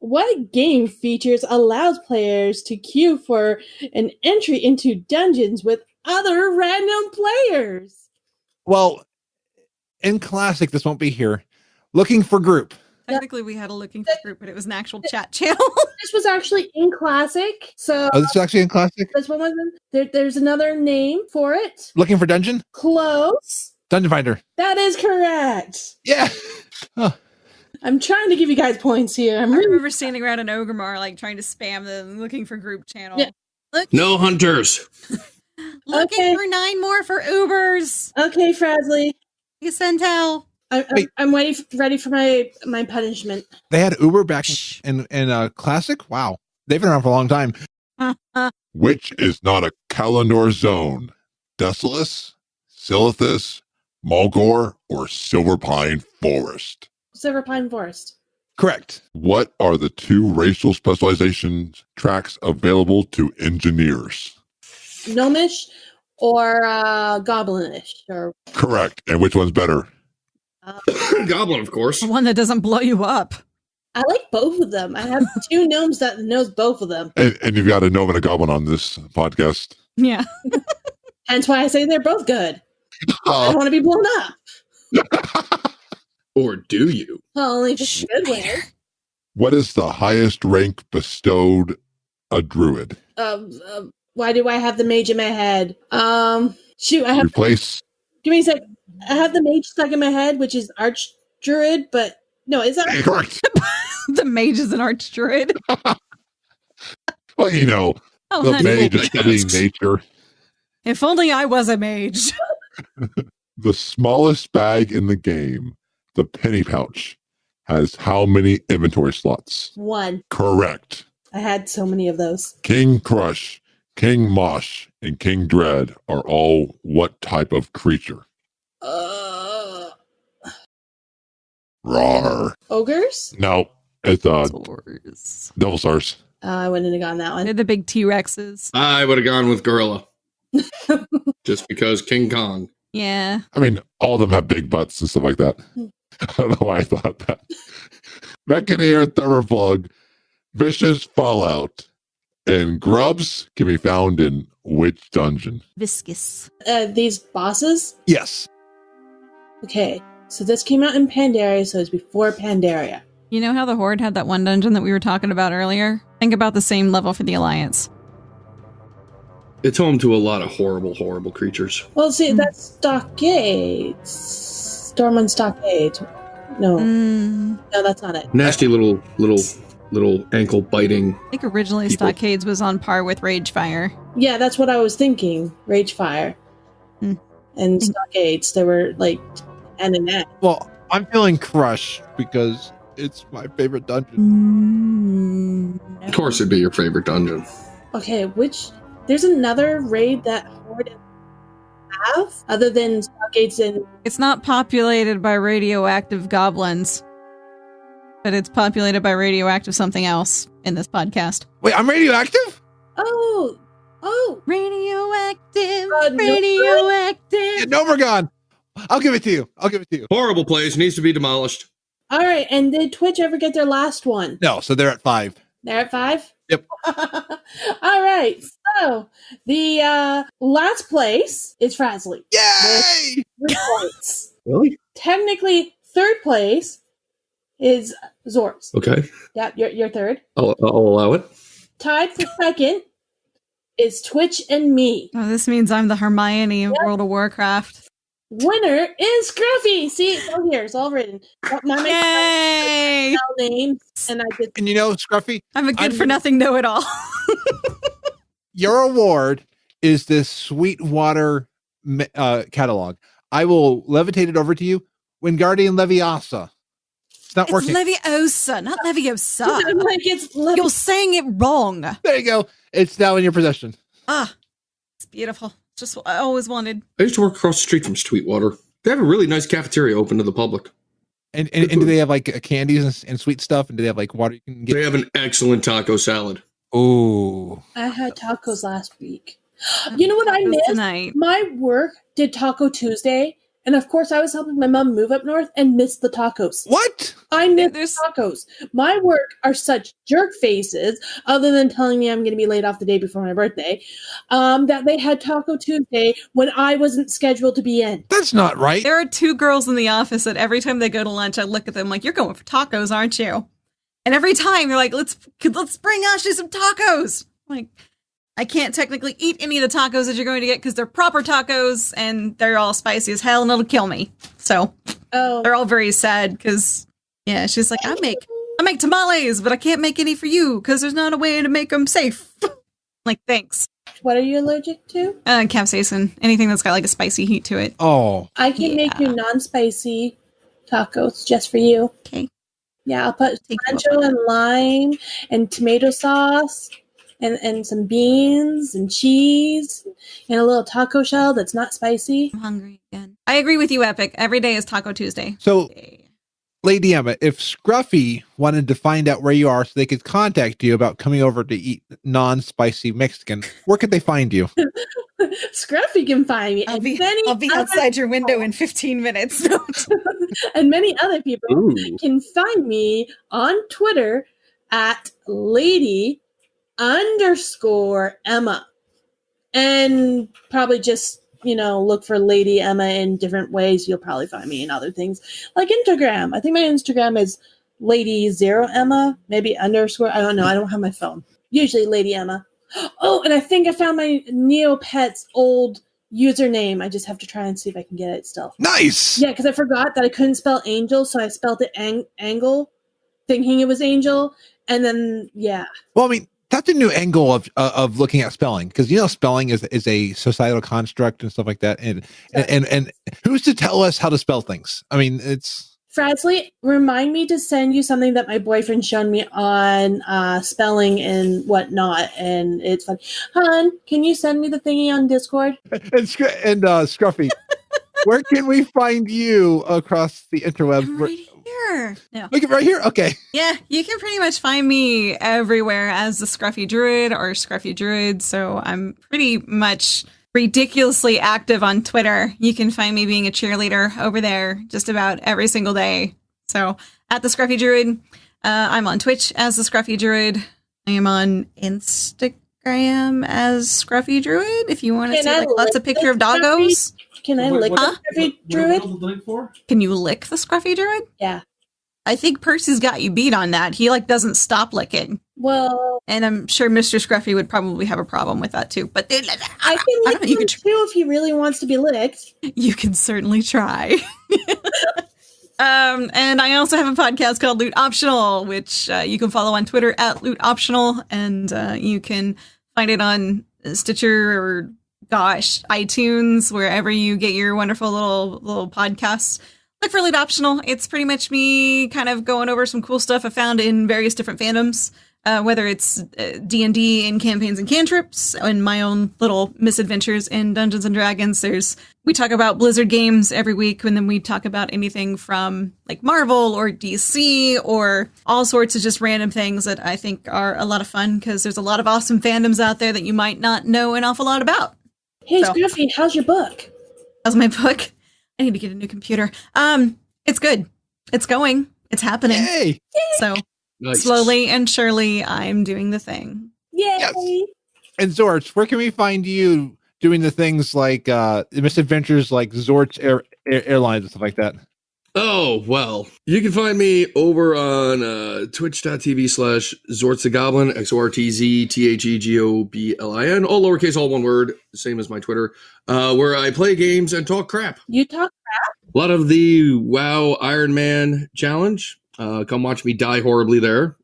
What game features allows players to queue for an entry into dungeons with other random players? Well, in Classic, this won't be here. Looking for group. Technically, we had a looking for group, but it was an actual chat channel. This was actually in Classic. So Oh, this is actually in Classic? this one wasn't. There's another name for it. Looking for dungeon? Close. Dungeon Finder. That is correct. Yeah. Oh. I'm trying to give you guys points here. I remember standing around in Ogrimmar, like trying to spam the looking for group channel. Yeah. No hunters. Looking for 9 more for Ubers. Okay, Frasley. You send out. I'm ready for my punishment. They had Uber back in Classic? Wow. They've been around for a long time. Which is not a Kalimdor zone? Desolus, Silithus, Mulgore, or Silverpine Forest? Silver Pine Forest. Correct. What are the 2 racial specialization tracks available to engineers? Gnomish or Goblinish? Or Correct. And which one's better? Goblin, of course. The one that doesn't blow you up. I like both of them. I have 2 gnomes that knows both of them. And you've got a gnome and a goblin on this podcast. Yeah. Hence why I say they're both good. I don't want to be blown up. Or do you? Only just good way. What is the highest rank bestowed a druid? Why do I have the mage in my head? Shoot, I have. Replace. Give me a sec. I have the mage stuck in my head, which is Arch Druid, but no, is that correct? The mage is an Arch Druid. Well, you know, the honey. mage is studying nature. If only I was a mage. The smallest bag in the game, the penny pouch, has how many inventory slots? 1? Correct. I had so many of those. King Crush, King Mosh, and King Dread are all what type of creature? Rawr. Ogres? No, it's Devil Stars. I wouldn't have gotten that one. They're the big T-Rexes. I would have gone with Gorilla. Just because King Kong. Yeah. I mean, all of them have big butts and stuff like that. I don't know why I thought that. Mechaneer, Thermoplug, Vicious Fallout, and Grubs can be found in which dungeon? Viscous. These bosses? Yes. Okay, so this came out in Pandaria, so it's before Pandaria. You know how the Horde had that one dungeon that we were talking about earlier? Think about the same level for the Alliance. It's home to a lot of horrible, horrible creatures. Well, see, that's Stockades. Stormwind Stockades. No. No, that's not it. Nasty little ankle biting. I think originally people. Stockades was on par with Ragefire. Yeah, that's what I was thinking. Ragefire. And Stockades, they were like hand in hand. Well, I'm feeling Crush because it's my favorite dungeon. Of course it'd be your favorite dungeon. Okay, there's another raid that Horde have other than Stockades and... It's not populated by radioactive goblins, but it's populated by radioactive something else in this podcast. Wait, I'm radioactive? Oh! Radioactive, Yeah, Nomergon! I'll give it to you. Horrible place, needs to be demolished. All right, and did Twitch ever get their last one? No, so they're at 5. They're at 5? Yep. All right, so the last place is Frazzly. Yay! With 3 points. Really? Technically, third place is Xortz. Okay. Yeah, you're third. I'll allow it. Tied for second is Twitch and me. Oh, this means I'm the Hermione of World of Warcraft. Winner is Scruffy. See, it's all here. It's all written. Yay! Names, and I did. And you know, Scruffy, I'm a good-for-nothing know-it-all. your award is this Sweetwater catalog. I will levitate it over to you. Wingardium Leviosa. It's not working. Leviosa, not Leviosa. I'm like, You're saying it wrong. There you go. It's now in your possession. Ah, it's beautiful. Just what I always wanted. I used to work across the street from Sweetwater. They have a really nice cafeteria open to the public. And do they have like candies and sweet stuff? And do they have like water you can get? They have an excellent taco salad. Ooh. I had tacos last week. You know what I missed? Tonight. My work did Taco Tuesday, and of course I was helping my mom move up north and missed the tacos. What? I missed tacos. My work are such jerk faces, other than telling me I'm going to be laid off the day before my birthday, that they had Taco Tuesday when I wasn't scheduled to be in. That's not right. There are 2 girls in the office that every time they go to lunch, I look at them like, you're going for tacos, aren't you? And every time they're like, let's bring Ashley some tacos. I'm like, I can't technically eat any of the tacos that you're going to get because they're proper tacos and they're all spicy as hell and it'll kill me. So they're all very sad because, yeah, she's like, I make tamales, but I can't make any for you because there's not a way to make them safe. Like, thanks. What are you allergic to? Capsaicin. Anything that's got like a spicy heat to it. Oh. I can make you non-spicy tacos just for you. Okay. Yeah, I'll put cilantro and lime and tomato sauce and some beans and cheese and a little taco shell that's not spicy. I'm hungry again. I agree with you, Epic. Every day is Taco Tuesday. So, Lady Emma, if Scruffy wanted to find out where you are so they could contact you about coming over to eat non-spicy Mexican, where could they find you? Scruffy can find me. I'll be outside your window in 15 minutes. And many other people can find me on Twitter at Lady_Emma. And probably just, look for Lady Emma in different ways. You'll probably find me in other things like Instagram. I think my Instagram is Lady0Emma, maybe _. I don't know. I don't have my phone. Usually Lady Emma. Oh, and I think I found my Neopets old username. I just have to try and see if I can get it still. Nice! Yeah, because I forgot that I couldn't spell angel, so I spelled it angle, thinking it was angel, and then, yeah. Well, I mean, that's a new angle of looking at spelling, because spelling is a societal construct and stuff like that, and who's to tell us how to spell things? I mean, it's... Frazzly, remind me to send you something that my boyfriend showed me on spelling and whatnot, and it's fun. Hon, can you send me the thingy on Discord? And Scruffy, where can we find you across the interwebs? Right here. No. Look at right here? Okay. Yeah, you can pretty much find me everywhere as the Scruffy Druid or Scruffy Druid, so I'm pretty much ridiculously active on Twitter. You can find me being a cheerleader over there just about every single day. So at the Scruffy Druid, I'm on Twitch as the Scruffy Druid. I am on Instagram as Scruffy Druid. If you want to see lots of picture of doggos. Can I lick the Scruffy Druid? Can you lick the Scruffy Druid? Yeah. I think Percy's got you beat on that. He doesn't stop licking. Well, And I'm sure Mr. Scruffy would probably have a problem with that too. But I can lick him too if he really wants to be licked. You can certainly try. And I also have a podcast called Loot Optional, which you can follow on Twitter at Loot Optional, and you can find it on Stitcher or iTunes, wherever you get your wonderful little podcasts. Look for Loot Optional. It's pretty much me kind of going over some cool stuff I found in various different fandoms. Whether it's D&D and campaigns and cantrips, and my own little misadventures in Dungeons and Dragons. We talk about Blizzard games every week, and then we talk about anything from like Marvel or DC or all sorts of just random things that I think are a lot of fun, because there's a lot of awesome fandoms out there that you might not know an awful lot about. Hey, Scruffy, how's your book? How's my book? I need to get a new computer. It's good. It's going. It's happening. Yay! So... Nice. Slowly and surely, I'm doing the thing. Yay! Yes. And Xortz, where can we find you doing the things like misadventures like Xortz Airlines and stuff like that? Oh, well, you can find me over on twitch.tv/Xortz the Goblin, XORTZTHEGOBLIN, all lowercase, all one word, same as my Twitter, where I play games and talk crap. You talk crap? A lot of the WoW Iron Man challenge. Come watch me die horribly there,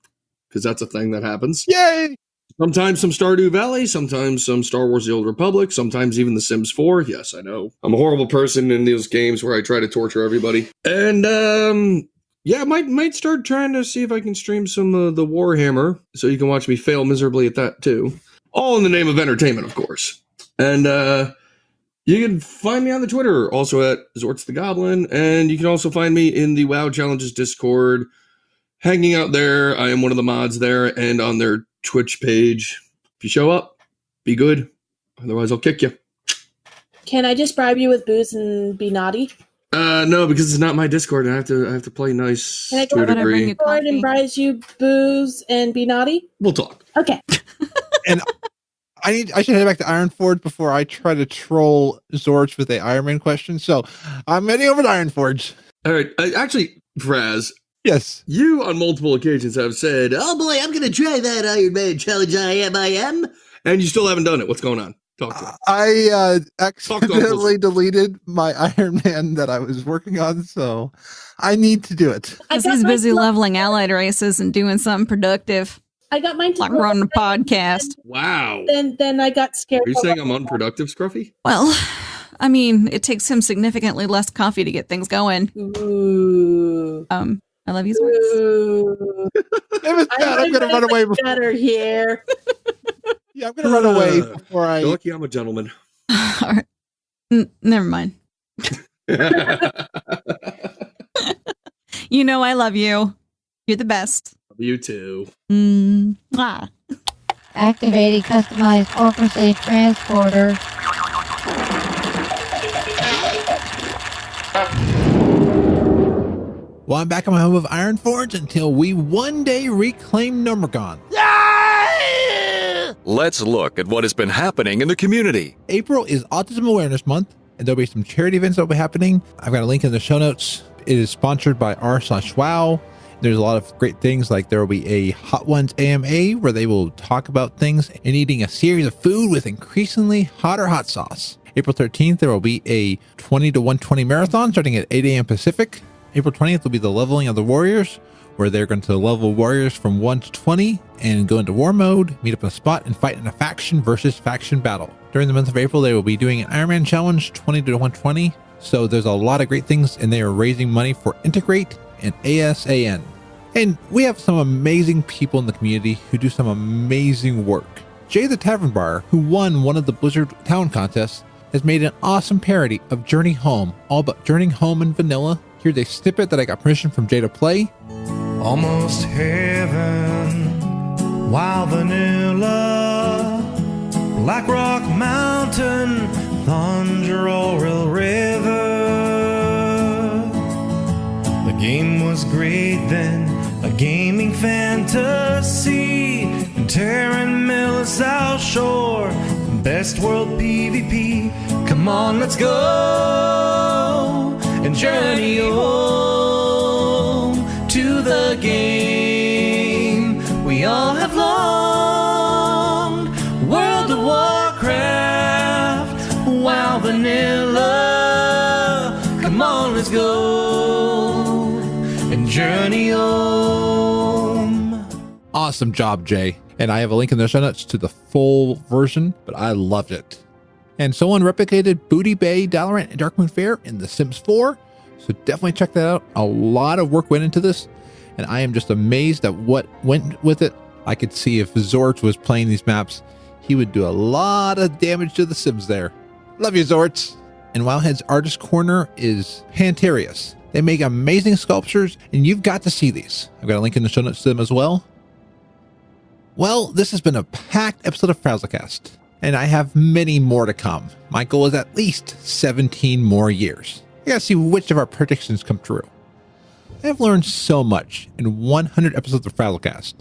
because that's a thing that happens. Yay! Sometimes some Stardew Valley, sometimes some Star Wars The Old Republic, sometimes even The Sims 4. Yes, I know. I'm a horrible person in those games where I try to torture everybody. And, yeah, might start trying to see if I can stream some the Warhammer, so you can watch me fail miserably at that, too. All in the name of entertainment, of course. And, you can find me on the Twitter, also at Xortz the Goblin, and you can also find me in the WoW Challenges Discord, hanging out there. I am one of the mods there, and on their Twitch page. If you show up, be good. Otherwise, I'll kick you. Can I just bribe you with booze and be naughty? No, because it's not my Discord, and I have to play nice. Can I go to a Discord and bribe you booze and be naughty? We'll talk. Okay. And I should head back to Ironforge before I try to troll Xortz with a Iron Man question. So I'm heading over to Ironforge. All right. Actually, Fraz. Yes. You on multiple occasions have said, "Oh boy, I'm going to try that Iron Man challenge. I am," and you still haven't done it. What's going on? Talk to me. I accidentally deleted my Iron Man that I was working on, so I need to do it. Because he's busy leveling allied races and doing something productive. I got mine. Like running a podcast. Wow. Then I got scared. Are you saying I'm unproductive, Scruffy? Well, I mean, it takes him significantly less coffee to get things going. Ooh. I love you, Xortz. I'm going to run away. Better here. Yeah, I'm going to run away before I. You're lucky I'm a gentleman. All right. Never mind. You know I love you. You're the best. You too. Activating customized Orca transporter. Well, I'm back on my home of Ironforge until we one day reclaim Numergon. Let's look at what has been happening in the community. April is Autism Awareness Month, and there'll be some charity events that will be happening. I've got a link in the show notes. It is sponsored by r/WoW. There's a lot of great things, like there will be a Hot Ones AMA where they will talk about things and eating a series of food with increasingly hotter hot sauce. April 13th, there will be a 20 to 120 marathon starting at 8 a.m. Pacific. April 20th will be the leveling of the warriors, where they're going to level warriors from 1 to 20 and go into war mode, meet up in a spot, and fight in a faction versus faction battle. During the month of April, they will be doing an Iron Man challenge, 20 to 120. So there's a lot of great things, and they are raising money for Integrate and ASAN. And we have some amazing people in the community who do some amazing work. Jay the Tavern Bar, who won one of the Blizzard Town contests, has made an awesome parody of Journey Home, all about journeying home in vanilla. Here's a snippet that I got permission from Jay to play. Almost heaven, wild vanilla, Black Rock Mountain, Thunder Oriel River. The game was great then, a gaming fantasy, and Terran Mill, South Shore, best world PvP. Come on, let's go and journey home to the game we all have loved. let's go and journey home. Awesome job, Jay. And I have a link in the show notes to the full version, but I loved it. And someone replicated Booty Bay, Dalaran, and Darkmoon Fair in The Sims 4. So definitely check that out. A lot of work went into this, and I am just amazed at what went with it. I could see if Xortz was playing these maps, he would do a lot of damage to the Sims there. Love you, Xortz. And Wildhead's Artist Corner is Pantarius. They make amazing sculptures, and you've got to see these. I've got a link in the show notes to them as well. Well, this has been a packed episode of FrazlCast, and I have many more to come. My goal is at least 17 more years. I gotta see which of our predictions come true. I have learned so much in 100 episodes of FrazlCast.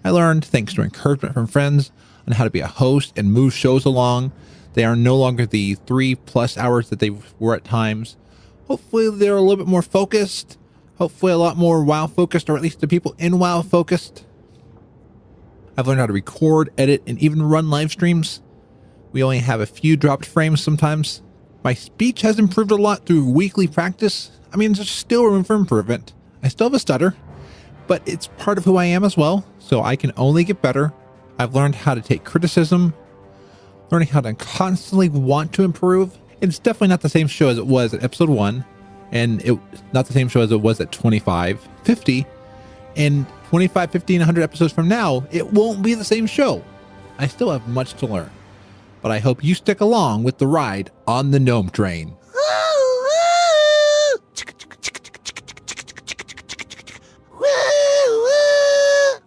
I learned, thanks to encouragement from friends, on how to be a host and move shows along. They are no longer the 3+ hours that they were at times. Hopefully they're a little bit more focused. Hopefully a lot more WoW focused, or at least the people in WoW focused. I've learned how to record, edit, and even run live streams. We only have a few dropped frames sometimes. My speech has improved a lot through weekly practice. I mean, there's still room for improvement. I still have a stutter, but it's part of who I am as well, so I can only get better. I've learned how to take criticism, learning how to constantly want to improve. It's definitely not the same show as it was at episode 1, and it's not the same show as it was at 25, 50, and 25, 50, and 100 episodes from now, it won't be the same show. I still have much to learn, but I hope you stick along with the ride on the Gnome Train.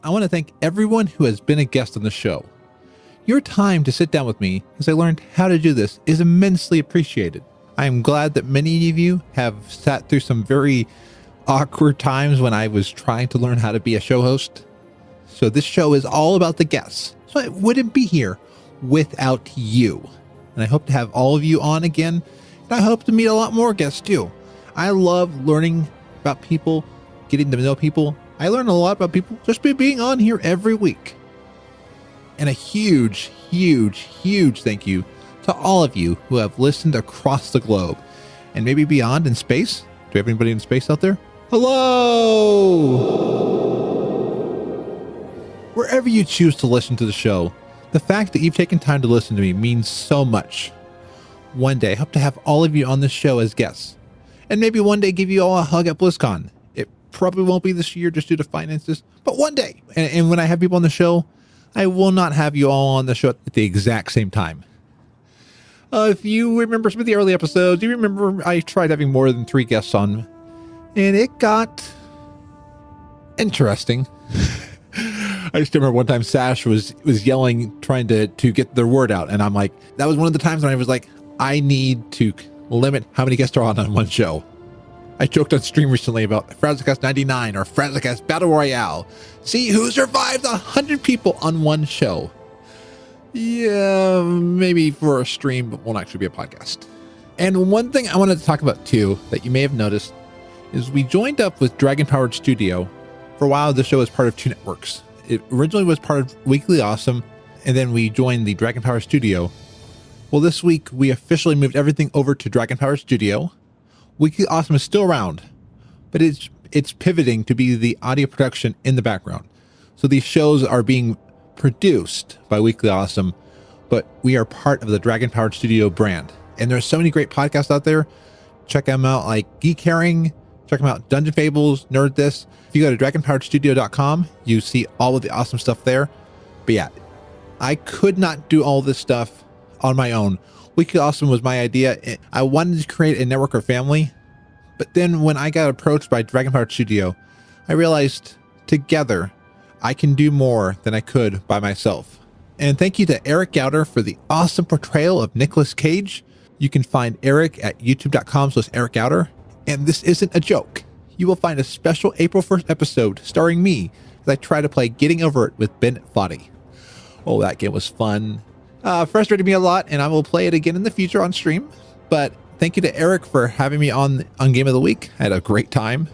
I want to thank everyone who has been a guest on the show. Your time to sit down with me as I learned how to do this is immensely appreciated. I am glad that many of you have sat through some very awkward times when I was trying to learn how to be a show host. So this show is all about the guests. So I wouldn't be here without you. And I hope to have all of you on again. And I hope to meet a lot more guests too. I love learning about people, getting to know people. I learn a lot about people just by being on here every week. And a huge, huge, huge thank you to all of you who have listened across the globe and maybe beyond in space. Do we have anybody in space out there? Hello! Wherever you choose to listen to the show, the fact that you've taken time to listen to me means so much. One day, I hope to have all of you on this show as guests. And maybe one day give you all a hug at BlizzCon. It probably won't be this year just due to finances, but one day. And when I have people on the show, I will not have you all on the show at the exact same time. If you remember some of the early episodes, you remember I tried having more than 3 guests on, and it got interesting. I just remember one time Sash was yelling, trying to get their word out, and I'm like, that was one of the times when I was like, I need to limit how many guests are on one show. I joked on stream recently about FrazlCast 99 or FrazlCast Battle Royale. See who survived 100 people on one show. Yeah, maybe for a stream, but won't actually be a podcast. And one thing I wanted to talk about too, that you may have noticed, is we joined up with Dragon Powered Studio. For a while, the show was part of 2 networks. It originally was part of Weekly Awesome, and then we joined the Dragon Powered Studio. Well, this week, we officially moved everything over to Dragon Powered Studio. Weekly Awesome is still around, but it's pivoting to be the audio production in the background. So these shows are being produced by Weekly Awesome, but we are part of the Dragon Powered Studio brand. And there's so many great podcasts out there. Check them out, like Geek Herring. Check them out, Dungeon Fables, Nerd This. If you go to dragonpoweredstudio.com, you see all of the awesome stuff there. But yeah, I could not do all this stuff on my own. Weekly Awesome was my idea. I wanted to create a network or family, but then when I got approached by Dragon Powered Studio, I realized together I can do more than I could by myself. And thank you to Eric Gouder for the awesome portrayal of Nicolas Cage. You can find Eric at youtube.com/Eric Gouder. And this isn't a joke. You will find a special April 1st episode starring me as I try to play Getting Over It with Ben Foddy. Oh, that game was fun. Frustrated me a lot, and I will play it again in the future on stream. But thank you to Eric for having me on Game of the Week. I had a great time.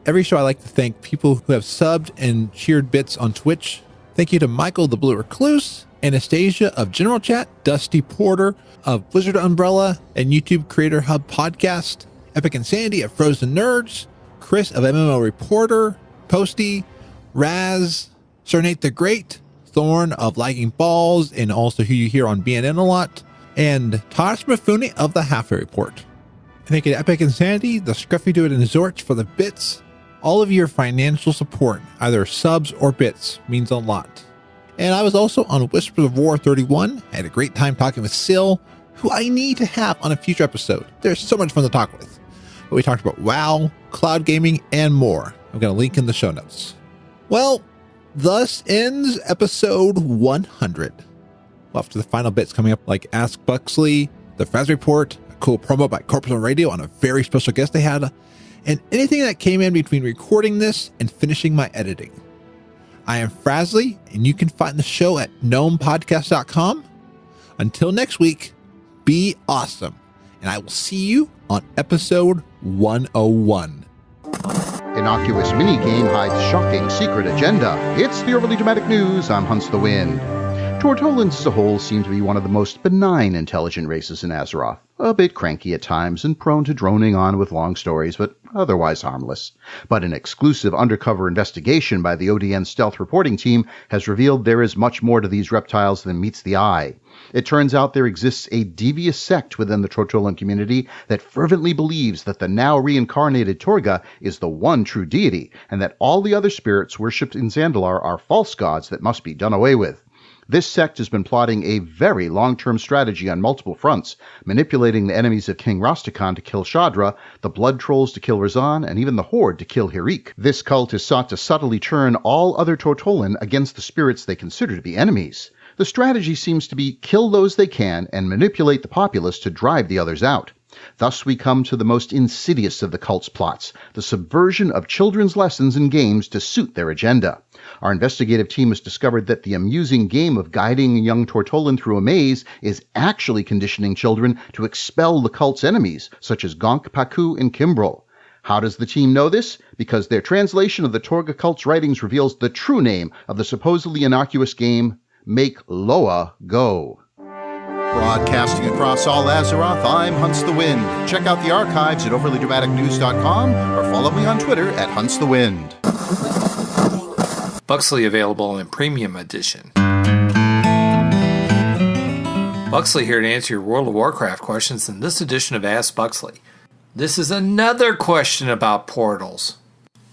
Every show I like to thank people who have subbed and cheered bits on Twitch. Thank you to Michael the Blue Recluse, Anastasia of General Chat, Dusty Porter of Blizzard Umbrella and YouTube Creator Hub Podcast, Epic Insanity of Frozen Nerds, Chris of MMO Reporter, Posty, Raz, Cernate the Great, Thorn of Lagging Balls, and also who you hear on BNN a lot, and Tosh Mifune of the Halfway Report. Thank you to Epic Insanity, the Scruffy, Druid, and Xortz for the bits. All of your financial support, either subs or bits, means a lot. And I was also on Whispers of War 31. I had a great time talking with Syl, who I need to have on a future episode. There's so much fun to talk with. But we talked about WoW, cloud gaming, and more. I've got a link in the show notes. Well, thus ends episode 100. Well, after the final bits coming up like Ask Buxley, the Fraz Report, a cool promo by Corpus Radio on a very special guest they had, and anything that came in between recording this and finishing my editing. I am Frazly, and you can find the show at gnomepodcast.com. Until next week, be awesome, and I will see you on episode 101. Innocuous minigame hides shocking secret agenda. It's the Overly Dramatic News. I'm Hunts the Wind. Tortolans as a whole seem to be one of the most benign intelligent races in Azeroth. A bit cranky at times and prone to droning on with long stories, but otherwise harmless. But an exclusive undercover investigation by the ODN stealth reporting team has revealed there is much more to these reptiles than meets the eye. It turns out there exists a devious sect within the Tortolan community that fervently believes that the now reincarnated Torga is the one true deity, and that all the other spirits worshipped in Zandalar are false gods that must be done away with. This sect has been plotting a very long-term strategy on multiple fronts, manipulating the enemies of King Rastakhan to kill Shadra, the Blood Trolls to kill Razan, and even the Horde to kill Hirik. This cult has sought to subtly turn all other Tortolan against the spirits they consider to be enemies. The strategy seems to be kill those they can and manipulate the populace to drive the others out. Thus we come to the most insidious of the cult's plots, the subversion of children's lessons and games to suit their agenda. Our investigative team has discovered that the amusing game of guiding a young Tortolan through a maze is actually conditioning children to expel the cult's enemies, such as Gonk, Paku, and Kimbrel. How does the team know this? Because their translation of the Torga cult's writings reveals the true name of the supposedly innocuous game, Make Loa Go. Broadcasting across all Azeroth, I'm Hunts the Wind. Check out the archives at overlydramaticnews.com or follow me on Twitter at Hunts the Wind. Buxley available in Premium Edition. Buxley here to answer your World of Warcraft questions in this edition of Ask Buxley. This is another question about portals.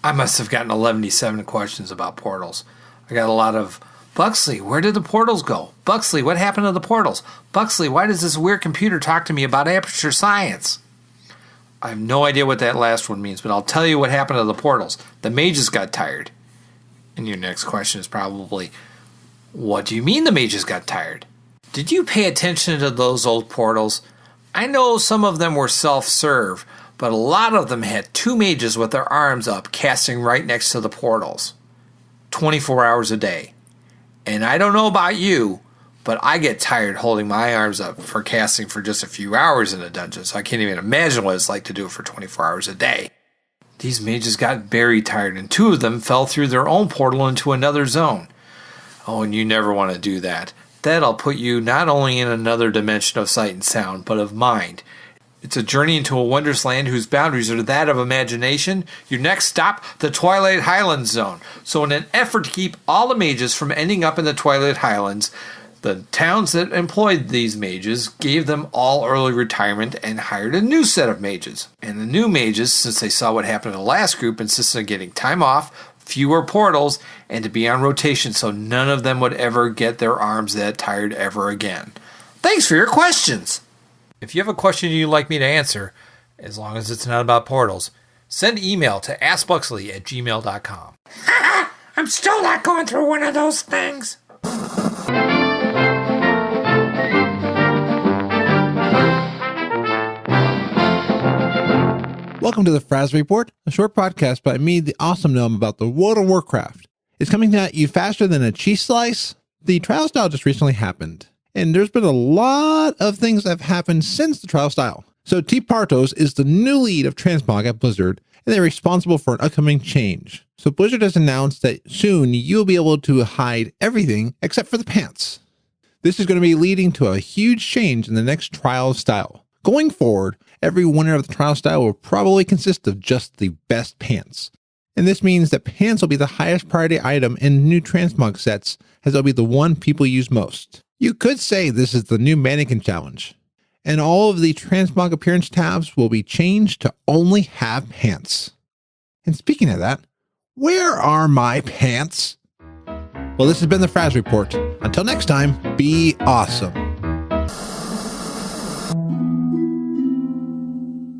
I must have gotten 117 questions about portals. I got a lot of, Buxley, where did the portals go? Buxley, what happened to the portals? Buxley, why does this weird computer talk to me about aperture science? I have no idea what that last one means, but I'll tell you what happened to the portals. The mages got tired. And your next question is probably, what do you mean the mages got tired? Did you pay attention to those old portals? I know some of them were self-serve, but a lot of them had two mages with their arms up casting right next to the portals. 24 hours a day. And I don't know about you, but I get tired holding my arms up for casting for just a few hours in a dungeon, so I can't even imagine what it's like to do it for 24 hours a day. These mages got very tired, and two of them fell through their own portal into another zone. Oh, and you never want to do that. That'll put you not only in another dimension of sight and sound, but of mind. It's a journey into a wondrous land whose boundaries are that of imagination. Your next stop, the Twilight Highlands zone. So in an effort to keep all the mages from ending up in the Twilight Highlands, the towns that employed these mages gave them all early retirement and hired a new set of mages. And the new mages, since they saw what happened in the last group, insisted on getting time off, fewer portals, and to be on rotation so none of them would ever get their arms that tired ever again. Thanks for your questions! If you have a question you'd like me to answer, as long as it's not about portals, send email to askbuxley@gmail.com. I'm still not going through one of those things. Welcome to the Fraz Report, a short podcast by me, the awesome gnome, about the World of Warcraft. It's coming at you faster than a cheese slice. The trial style just recently happened, and there's been a lot of things that have happened since the trial style. So T. Partos is the new lead of transmog at Blizzard, and they're responsible for an upcoming change. So Blizzard has announced that soon you'll be able to hide everything except for the pants. This is going to be leading to a huge change in the next trial style. Going forward, every winner of the trial style will probably consist of just the best pants. And this means that pants will be the highest priority item in new transmog sets, as they'll be the one people use most. You could say this is the new mannequin challenge. And all of the transmog appearance tabs will be changed to only have pants. And speaking of that, where are my pants? Well, this has been the Fraz Report. Until next time, be awesome.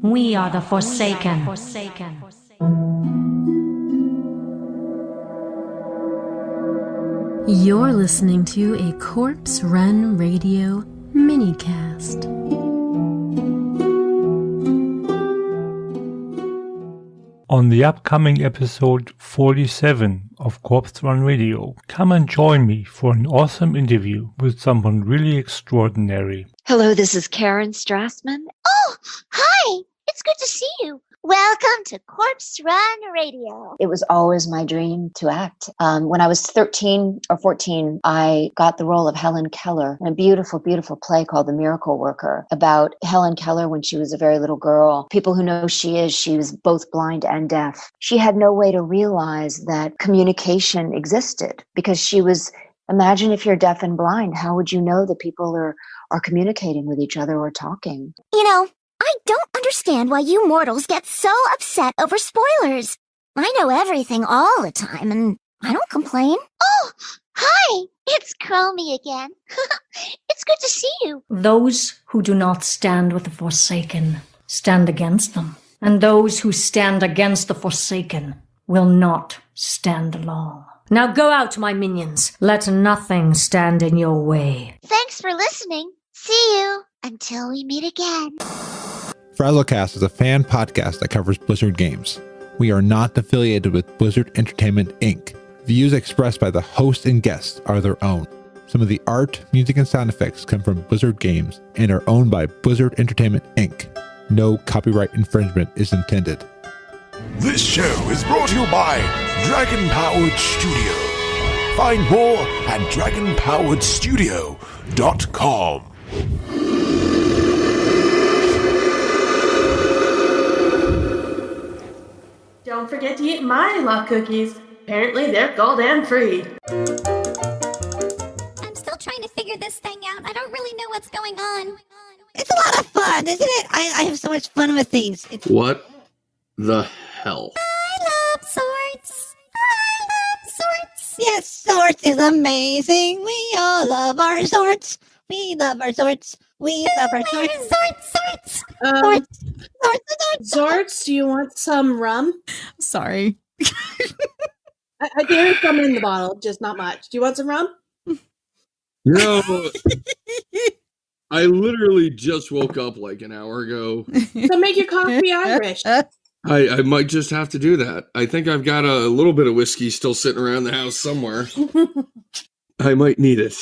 We are the Forsaken. You're listening to a Corpse Run Radio minicast. On the upcoming episode 47 of Corpse Run Radio, come and join me for an awesome interview with someone really extraordinary. Hello, this is Karen Strassman. Oh, hi! It's good to see you. Welcome to Corpse Run Radio. It was always my dream to act. When I was 13 or 14, I got the role of Helen Keller in a beautiful, beautiful play called The Miracle Worker, about Helen Keller when she was a very little girl. People who know she was both blind and deaf. She had no way to realize that communication existed because she was, imagine if you're deaf and blind, how would you know that people are communicating with each other or talking? You know, I don't understand why you mortals get so upset over spoilers. I know everything all the time, and I don't complain. Oh, hi! It's Chromie again. It's good to see you. Those who do not stand with the Forsaken stand against them, and those who stand against the Forsaken will not stand long. Now go out, my minions. Let nothing stand in your way. Thanks for listening. See you until we meet again. FrazlCast is a fan podcast that covers Blizzard games. We are not affiliated with Blizzard Entertainment, Inc. Views expressed by the host and guests are their own. Some of the art, music, and sound effects come from Blizzard games and are owned by Blizzard Entertainment, Inc. No copyright infringement is intended. This show is brought to you by Dragon Powered Studio. Find more at dragonpoweredstudio.com. Don't forget to eat my luck cookies. Apparently they're gluten-free. I'm still trying to figure this thing out. I don't really know what's going on. It's a lot of fun, isn't it? I have so much fun with these. What the hell? I love Xortz. I love Xortz. Yes, Xortz is amazing. We all love our Xortz. We love our Xortz. We love our Xortz. Xortz, do you want some rum? Sorry. There is some in the bottle, just not much. Do you want some rum? No. I literally just woke up like an hour ago. So make your coffee Irish. I might just have to do that. I think I've got a little bit of whiskey still sitting around the house somewhere. I might need it.